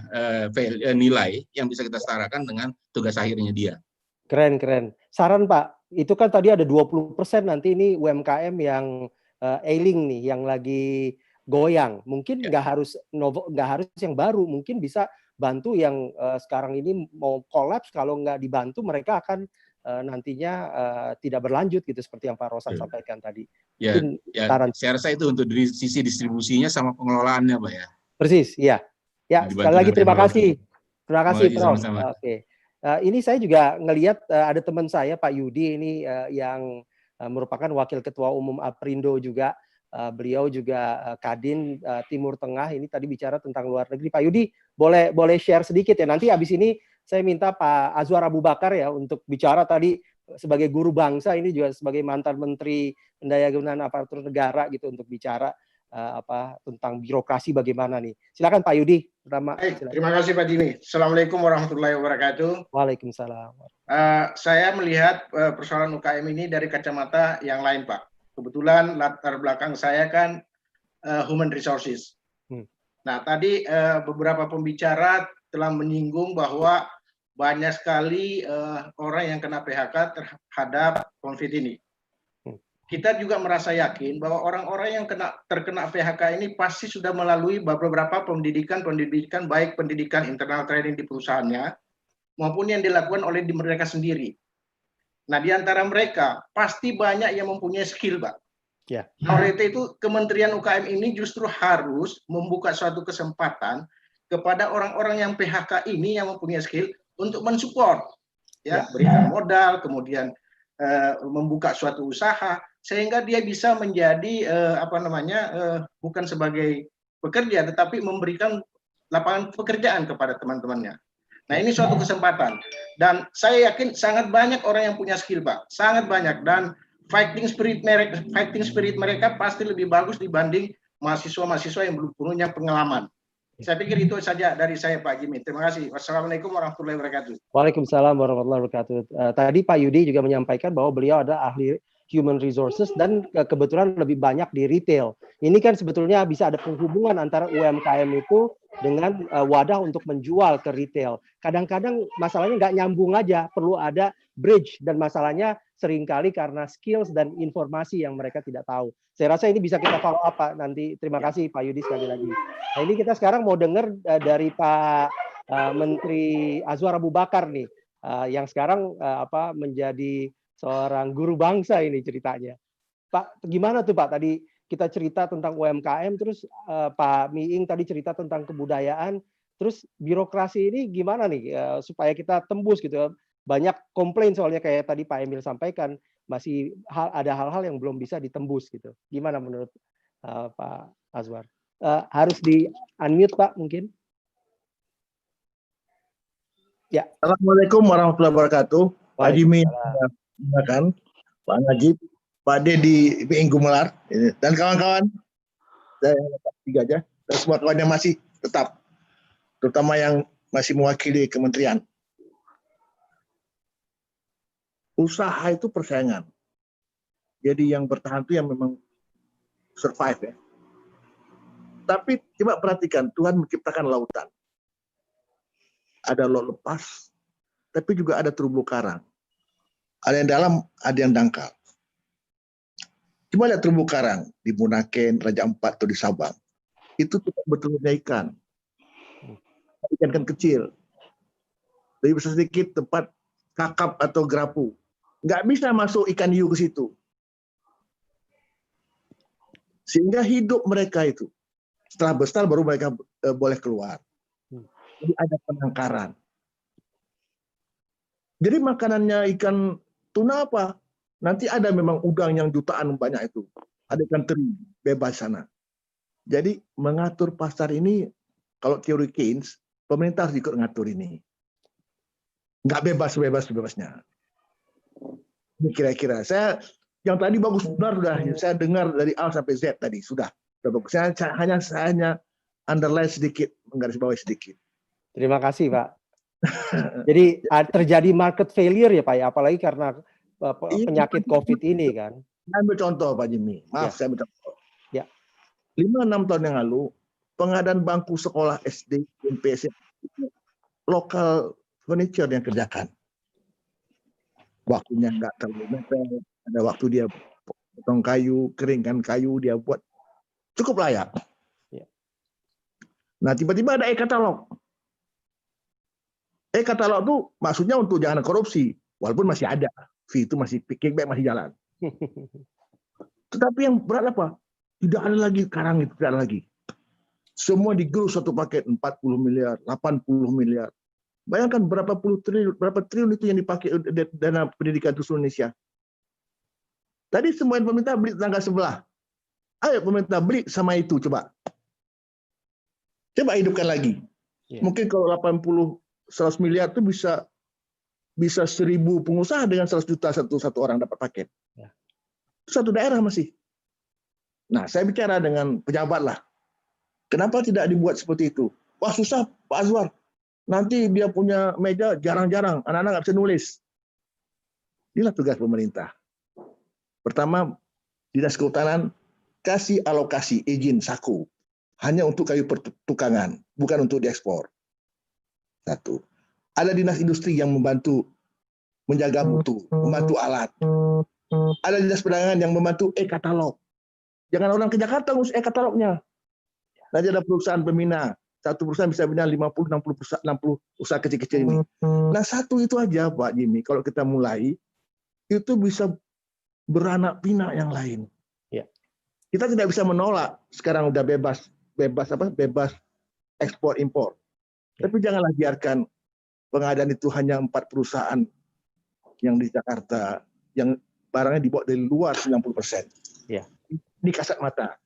nilai yang bisa kita setarakan dengan tugas akhirnya dia. Keren, keren. Saran Pak, itu kan tadi ada 20% nanti ini UMKM yang ailing nih, yang lagi goyang. Mungkin nggak harus yang baru, mungkin bisa bantu yang sekarang ini mau kolaps. Kalau nggak dibantu, mereka akan nantinya tidak berlanjut gitu, seperti yang Pak Rosan sampaikan tadi. Ya, saya rasa itu untuk dari sisi distribusinya sama pengelolaannya, Pak ya. Persis, iya. Ya, sekali lagi terima kasih. Terima kasih, Prof. Oke. Ini saya juga ngelihat ada teman saya, Pak Yudi, ini yang merupakan Wakil Ketua Umum Aprindo juga. Beliau juga Kadin Timur Tengah, ini tadi bicara tentang luar negeri. Pak Yudi, boleh share sedikit ya. Nanti habis ini saya minta Pak Azwar Abu Bakar ya untuk bicara tadi sebagai guru bangsa, ini juga sebagai mantan Menteri Pendayagunaan Aparatur Negara gitu, untuk bicara tentang birokrasi bagaimana nih. Silakan Pak Yudi. Terima kasih Pak Jimmy. Assalamualaikum warahmatullahi wabarakatuh. Waalaikumsalam. Saya melihat persoalan UKM ini dari kacamata yang lain, Pak. Kebetulan latar belakang saya kan human resources. Nah, tadi beberapa pembicara telah menyinggung bahwa banyak sekali orang yang kena PHK terhadap COVID ini. kita juga merasa yakin bahwa orang-orang yang terkena PHK ini pasti sudah melalui beberapa pendidikan baik pendidikan internal training di perusahaannya maupun yang dilakukan oleh mereka sendiri. Nah, di antara mereka pasti banyak yang mempunyai skill, Pak. Ya. Oleh itu Kementerian UKM ini justru harus membuka suatu kesempatan kepada orang-orang yang PHK ini yang mempunyai skill untuk mensupport, ya, berikan modal, kemudian membuka suatu usaha sehingga dia bisa menjadi bukan sebagai pekerja tetapi memberikan lapangan pekerjaan kepada teman-temannya. Nah, ini suatu kesempatan dan saya yakin sangat banyak orang yang punya skill, Pak, sangat banyak, dan fighting spirit mereka pasti lebih bagus dibanding mahasiswa-mahasiswa yang belum punya pengalaman. Saya pikir itu saja dari saya, Pak Jimmy. Terima kasih. Wassalamualaikum warahmatullahi wabarakatuh. Waalaikumsalam warahmatullahi wabarakatuh. Tadi Pak Yudi juga menyampaikan bahwa beliau adalah ahli human resources dan kebetulan lebih banyak di retail. Ini kan sebetulnya bisa ada penghubungan antara UMKM itu dengan wadah untuk menjual ke retail. Kadang-kadang masalahnya nggak nyambung aja, perlu ada bridge, dan masalahnya seringkali karena skills dan informasi yang mereka tidak tahu. Saya rasa ini bisa kita follow up, Pak, nanti. Terima kasih Pak Yudi sekali lagi. Nah, ini kita sekarang mau dengar dari Pak Menteri Azwar Abu Bakar nih, yang sekarang menjadi seorang guru bangsa ini ceritanya. Pak, gimana tuh Pak? Tadi kita cerita tentang UMKM, terus Pak Miing tadi cerita tentang kebudayaan, terus birokrasi ini gimana nih supaya kita tembus gitu. Banyak komplain soalnya kayak tadi Pak Emil sampaikan, masih ada hal-hal yang belum bisa ditembus gitu. Gimana menurut Pak Azwar? Harus di-unmute Pak mungkin? Ya. Assalamualaikum warahmatullahi wabarakatuh. Pak Jimmy, Pak Najib, Pak Dedi Minggu Melar, dan kawan-kawan, saya tiga aja, dan semua kawan yang masih tetap, terutama yang masih mewakili kementerian. Usaha itu persaingan. Jadi yang bertahan itu yang memang survive ya. Tapi coba perhatikan, Tuhan menciptakan lautan. Ada laut lepas, tapi juga ada terumbu karang. Ada yang dalam, ada yang dangkal. Coba lihat terumbu karang di Bunaken, Raja Ampat, atau di Sabang. Itu betul-betul ikan. Ikan kecil. Lebih besar sedikit tempat kakap atau gerapu. Nggak bisa masuk ikan hiu ke situ. Sehingga hidup mereka itu. Setelah besar baru mereka boleh keluar. Jadi ada penangkaran. Jadi makanannya ikan tuna apa? Nanti ada memang udang yang jutaan banyak itu. Ada ikan teri, bebas sana. Jadi mengatur pasar ini, kalau teori Keynes, pemerintah harus ikut ngatur ini. Nggak bebas-bebasnya. Ini kira-kira. Saya yang tadi bagus benar sudah. Saya dengar dari A sampai Z tadi sudah bagus. Saya hanya underline sedikit, menggarisbawahi sedikit. Terima kasih Pak. Jadi terjadi market failure ya Pak ya, apalagi karena penyakit COVID ini kan. Saya ambil contoh Pak Jimmy. Maaf, saya ambil contoh. Ya. 5-6 tahun yang lalu, pengadaan bangku sekolah SD, SMP, itu lokal furniture yang kerjakan. Waktunya nggak terlalu mepet, ada waktu dia potong kayu, keringkan kayu, dia buat cukup layak. Ya. Nah, tiba-tiba ada e-katalog. E-katalog itu maksudnya untuk jangan korupsi, walaupun masih ada. Fee itu masih, kickback masih jalan. Tetapi yang berat apa? Tidak ada lagi karang itu, tidak ada lagi. Semua digerus satu paket 40 miliar, 80 miliar. Bayangkan berapa triliun itu yang dipakai dana pendidikan di seluruh Indonesia. Tadi semua pemerintah beli tetangga sebelah. Ayo pemerintah beli sama itu coba. Coba hidupkan lagi. Mungkin kalau 100 miliar itu bisa 1.000 pengusaha dengan 100 juta satu orang dapat paket. Satu daerah masih. Nah, saya bicara dengan pejabat lah. Kenapa tidak dibuat seperti itu? Wah susah Pak Azwar. Nanti dia punya meja jarang-jarang, anak-anak nggak bisa nulis. Inilah tugas pemerintah. Pertama, Dinas Kehutanan kasih alokasi izin saku hanya untuk kayu pertukangan, bukan untuk diekspor. Satu. Ada Dinas Industri yang membantu menjaga mutu, membantu alat. Ada dinas perdagangan yang membantu e-katalog. Jangan orang ke Jakarta ngurus e-katalognya. Nanti ada perusahaan pembina. Satu perusahaan bisa bina 50-60 usaha kecil-kecil ini. Nah, satu itu aja Pak Jimmy, kalau kita mulai, itu bisa beranak pinak yang lain. Ya. Kita tidak bisa menolak, sekarang udah bebas ekspor impor. Tapi janganlah biarkan pengadaan itu hanya 4 perusahaan yang di Jakarta, yang barangnya dibawa dari luar 90%. Ya. Ini kasat mata.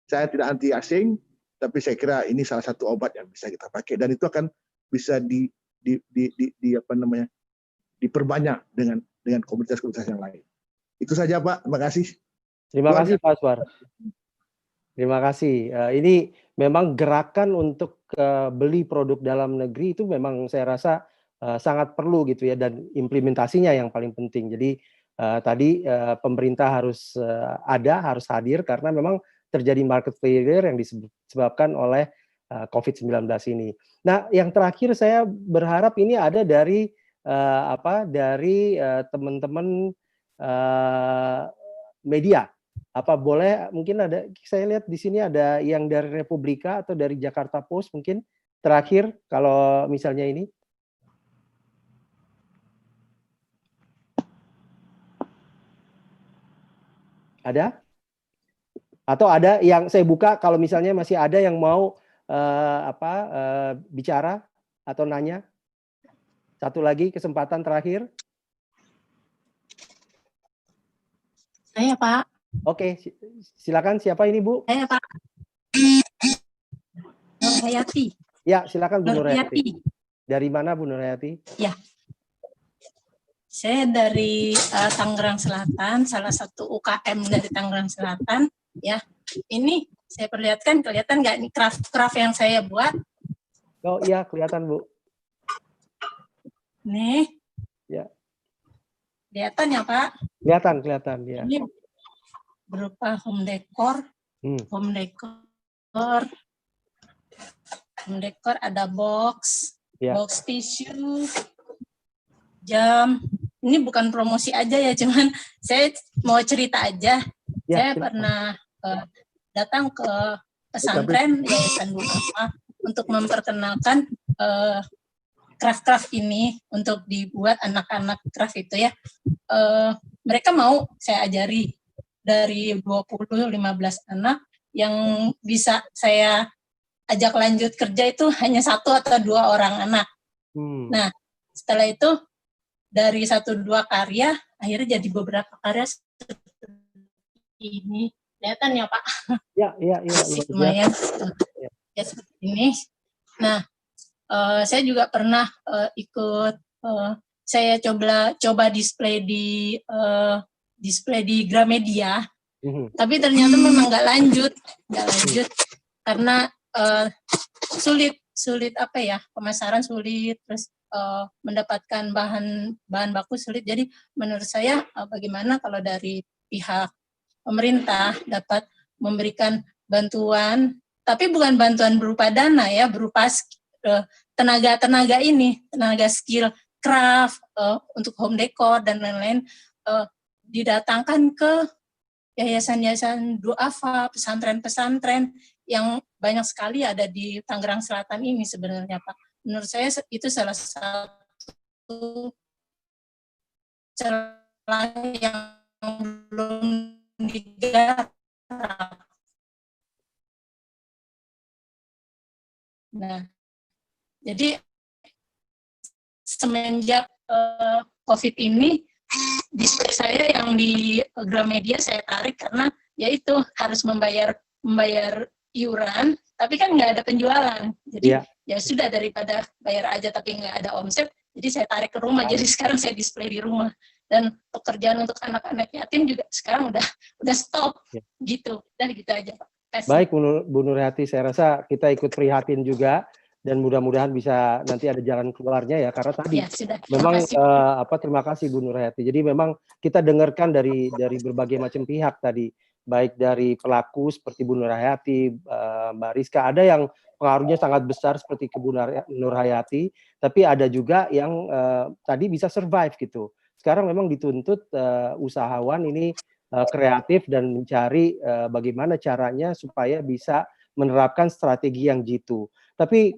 Saya tidak anti asing, tapi saya kira ini salah satu obat yang bisa kita pakai dan itu akan bisa diperbanyak dengan komunitas-komunitas yang lain. Itu saja Pak, terima kasih. Terima kasih Pak Aswar. Terima kasih. Ini memang gerakan untuk beli produk dalam negeri itu memang saya rasa sangat perlu gitu ya, dan implementasinya yang paling penting. Jadi tadi pemerintah harus harus hadir karena memang terjadi market failure yang disebabkan oleh COVID-19 ini. Nah, yang terakhir saya berharap ini ada dari teman-teman media. Apa boleh mungkin ada, saya lihat di sini ada yang dari Republika atau dari Jakarta Post mungkin terakhir kalau misalnya ini. Ada? Atau ada yang saya buka kalau misalnya masih ada yang mau bicara atau nanya. Satu lagi kesempatan terakhir. Saya Pak. Oke, silakan. Siapa ini Bu? Saya Pak. Nur Hayati. Ya, silakan Bu Nur Hayati. Hayati. Dari mana Bu Nur Hayati? Ya. Saya dari Tangerang Selatan, salah satu UKM dari Tangerang Selatan. Ya, ini saya perlihatkan, kelihatan nggak ini craft yang saya buat? Oh iya, kelihatan Bu. Nih. Ya. Kelihatan ya Pak? Kelihatan ya. Ini berupa home decor, ada box, box tisu, jam. Ini bukan promosi aja ya, cuman saya mau cerita aja. Ya, saya pernah datang ke pesantren Yayasan Bukama untuk memperkenalkan craft ini untuk dibuat anak-anak craft itu ya. Mereka mau saya ajari dari 20-15 anak yang bisa saya ajak lanjut kerja itu hanya 1 atau 2 orang anak. Nah, setelah itu dari 1-2 karya akhirnya jadi beberapa karya seperti ini. Kelihatan ya Pak? Ya. Lumayan. Ya seperti ini. Nah, saya juga pernah ikut, saya coba display di Gramedia, tapi ternyata memang nggak lanjut karena sulit apa ya, pemasaran sulit, terus mendapatkan bahan baku sulit. Jadi menurut saya bagaimana kalau dari pihak pemerintah dapat memberikan bantuan, tapi bukan bantuan berupa dana ya, berupa tenaga skill craft untuk home decor dan lain-lain, didatangkan ke yayasan-yayasan duafa, pesantren-pesantren yang banyak sekali ada di Tangerang Selatan ini sebenarnya Pak. Menurut saya itu salah satu celah yang belum digarap. Nah, jadi semenjak COVID ini, display saya yang di Gramedia saya tarik karena yaitu harus membayar iuran, tapi kan nggak ada penjualan. Jadi ya sudah, daripada bayar aja tapi nggak ada omset, jadi saya tarik ke rumah. Jadi sekarang saya display di rumah. Dan pekerjaan untuk anak-anak yatim juga sekarang udah stop gitu. Dan gitu aja Pak. Baik Bu Nur Hayati, saya rasa kita ikut prihatin juga dan mudah-mudahan bisa nanti ada jalan keluarnya ya, karena tadi memang terima kasih Bu Nur Hayati. Jadi memang kita dengarkan dari berbagai macam pihak tadi, baik dari pelaku seperti Bu Nur Hayati, Mbak Rizka, ada yang pengaruhnya sangat besar seperti ke Bu Nur Hayati, tapi ada juga yang tadi bisa survive gitu. sekarang memang dituntut usahawan ini kreatif dan mencari bagaimana caranya supaya bisa menerapkan strategi yang jitu. Tapi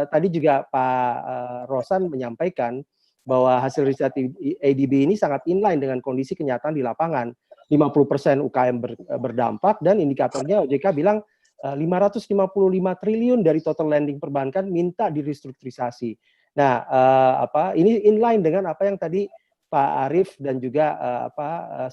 tadi juga Pak Rosan menyampaikan bahwa hasil riset ADB ini sangat inline dengan kondisi kenyataan di lapangan. 50% UKM berdampak dan indikatornya OJK bilang 555 triliun dari total lending perbankan minta direstrukturisasi. Nah, ini inline dengan apa yang tadi Pak Arief dan juga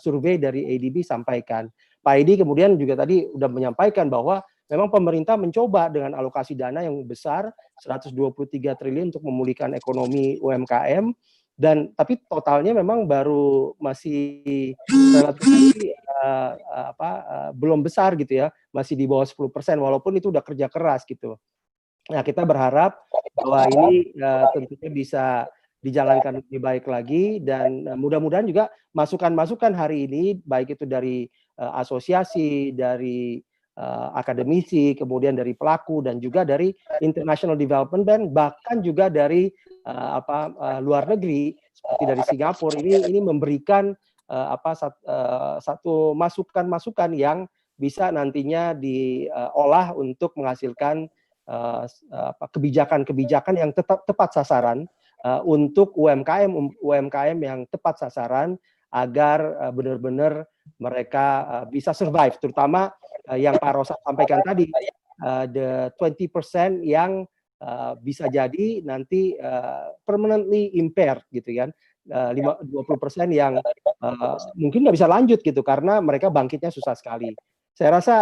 survei dari ADB sampaikan. Pak Edi kemudian juga tadi sudah menyampaikan bahwa memang pemerintah mencoba dengan alokasi dana yang besar 123 triliun untuk memulihkan ekonomi UMKM, dan tapi totalnya memang baru masih relatif belum besar gitu ya, masih di bawah 10%, walaupun itu udah kerja keras gitu. Nah, kita berharap bahwa ini tentunya bisa dijalankan lebih baik lagi, dan mudah-mudahan juga masukan-masukan hari ini baik itu dari asosiasi, dari akademisi, kemudian dari pelaku dan juga dari International Development Bank, bahkan juga dari luar negeri seperti dari Singapura, ini memberikan satu masukan-masukan yang bisa nantinya diolah untuk menghasilkan kebijakan-kebijakan yang tepat sasaran untuk UMKM yang tepat sasaran agar benar-benar mereka bisa survive, terutama yang Pak Rosa sampaikan tadi, the 20% yang bisa jadi nanti permanently impaired gitu kan, 20% yang mungkin nggak bisa lanjut gitu karena mereka bangkitnya susah sekali. Saya rasa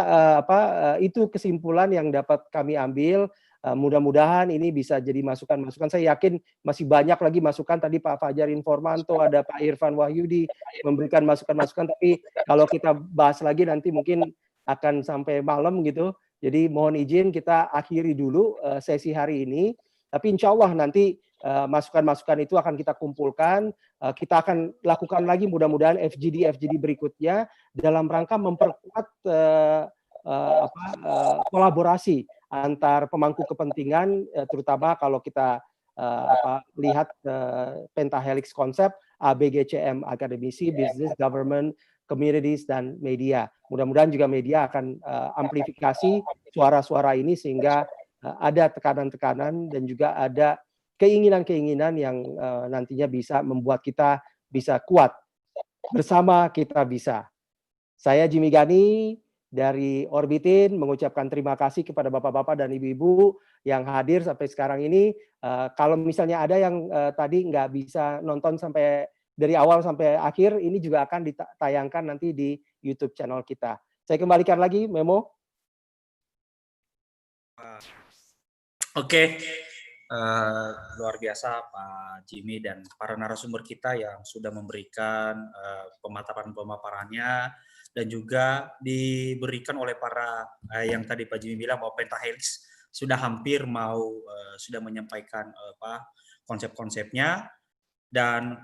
itu kesimpulan yang dapat kami ambil. Mudah-mudahan ini bisa jadi masukan-masukan. Saya yakin masih banyak lagi masukan. Tadi Pak Fajar Informanto, ada Pak Irfan Wahyudi memberikan masukan-masukan. Tapi kalau kita bahas lagi nanti mungkin akan sampai malam gitu. Jadi mohon izin kita akhiri dulu sesi hari ini. Tapi insya Allah nanti masukan-masukan itu akan kita kumpulkan. Kita akan lakukan lagi mudah-mudahan FGD berikutnya dalam rangka memperkuat kolaborasi antar pemangku kepentingan, terutama kalau kita lihat pentahelix konsep ABGCM, akademisi, business, government, communities, dan media. Mudah-mudahan juga media akan amplifikasi suara-suara ini sehingga ada tekanan-tekanan dan juga ada keinginan-keinginan yang nantinya bisa membuat kita bisa kuat. Bersama kita bisa. Saya Jimmy Gani dari Orbitin mengucapkan terima kasih kepada bapak-bapak dan ibu-ibu yang hadir sampai sekarang ini. Kalau misalnya ada yang tadi nggak bisa nonton sampai dari awal sampai akhir, ini juga akan ditayangkan nanti di YouTube channel kita. Saya kembalikan lagi, Memo. Oke, luar biasa Pak Jimmy dan para narasumber kita yang sudah memberikan pemaparan-pemaparannya, dan juga diberikan oleh para yang tadi Pak Jimmy bilang bahwa pentahelix sudah hampir sudah menyampaikan konsep-konsepnya, dan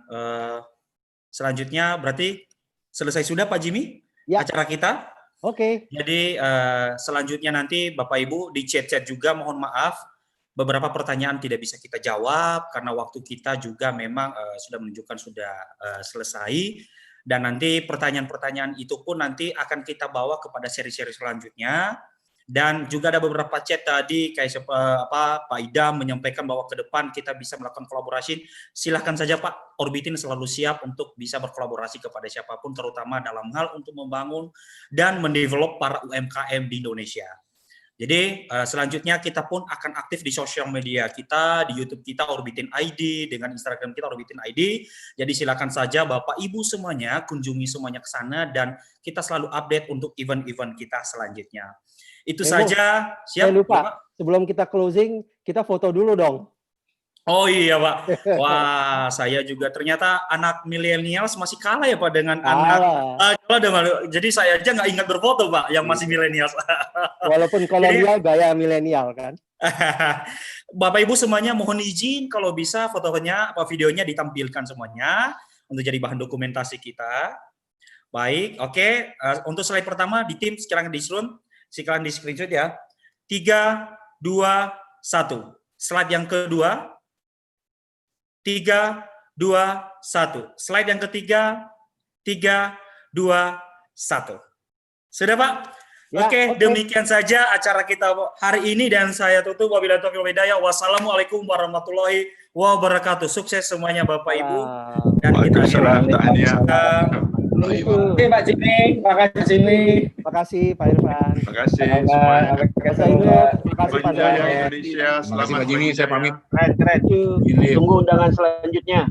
selanjutnya berarti selesai sudah Pak Jimmy acara kita. Oke. Jadi selanjutnya nanti Bapak Ibu di chat-chat juga, mohon maaf beberapa pertanyaan tidak bisa kita jawab karena waktu kita juga memang sudah menunjukkan sudah selesai. Dan nanti pertanyaan-pertanyaan itu pun nanti akan kita bawa kepada seri-seri selanjutnya. Dan juga ada beberapa chat tadi kayak Pak Idam menyampaikan bahwa ke depan kita bisa melakukan kolaborasi. Silahkan saja Pak, Orbitin selalu siap untuk bisa berkolaborasi kepada siapapun, terutama dalam hal untuk membangun dan mendevelop para UMKM di Indonesia. Jadi selanjutnya kita pun akan aktif di sosial media kita, di YouTube kita Orbitin ID, dengan Instagram kita Orbitin ID. Jadi silakan saja Bapak Ibu semuanya kunjungi semuanya ke sana, dan kita selalu update untuk event-event kita selanjutnya. Itu saja. Siap. Saya lupa, sebelum kita closing, kita foto dulu dong. Oh iya Pak, wah saya juga ternyata anak milenials masih kalah ya Pak dengan anak. Jadi saya aja nggak ingat berfoto Pak, yang masih milenials. Walaupun kolonial gaya milenial kan. Bapak Ibu semuanya mohon izin kalau bisa fotonya videonya ditampilkan semuanya untuk jadi bahan dokumentasi kita. Baik, oke. Untuk slide pertama di tim sekarang di screenshot ya. 3, 2, 1. Slide yang kedua. 3, 2, 1. Slide yang ketiga, 3, 2, 1. Sudah Pak? Ya, Oke, demikian saja acara kita hari ini dan saya tutup. Wabillahi taufiq wal hidayah. Wassalamualaikum warahmatullahi wabarakatuh. Sukses semuanya Bapak Ibu. Dan kita Oke Pak Jimmy, terima kasih Jimmy. Terima kasih Pak Irfan. Terima kasih semuanya. Terima kasih Pak Indonesia. Selamat Pak Jimmy, saya pamit. Keren. Tunggu undangan selanjutnya.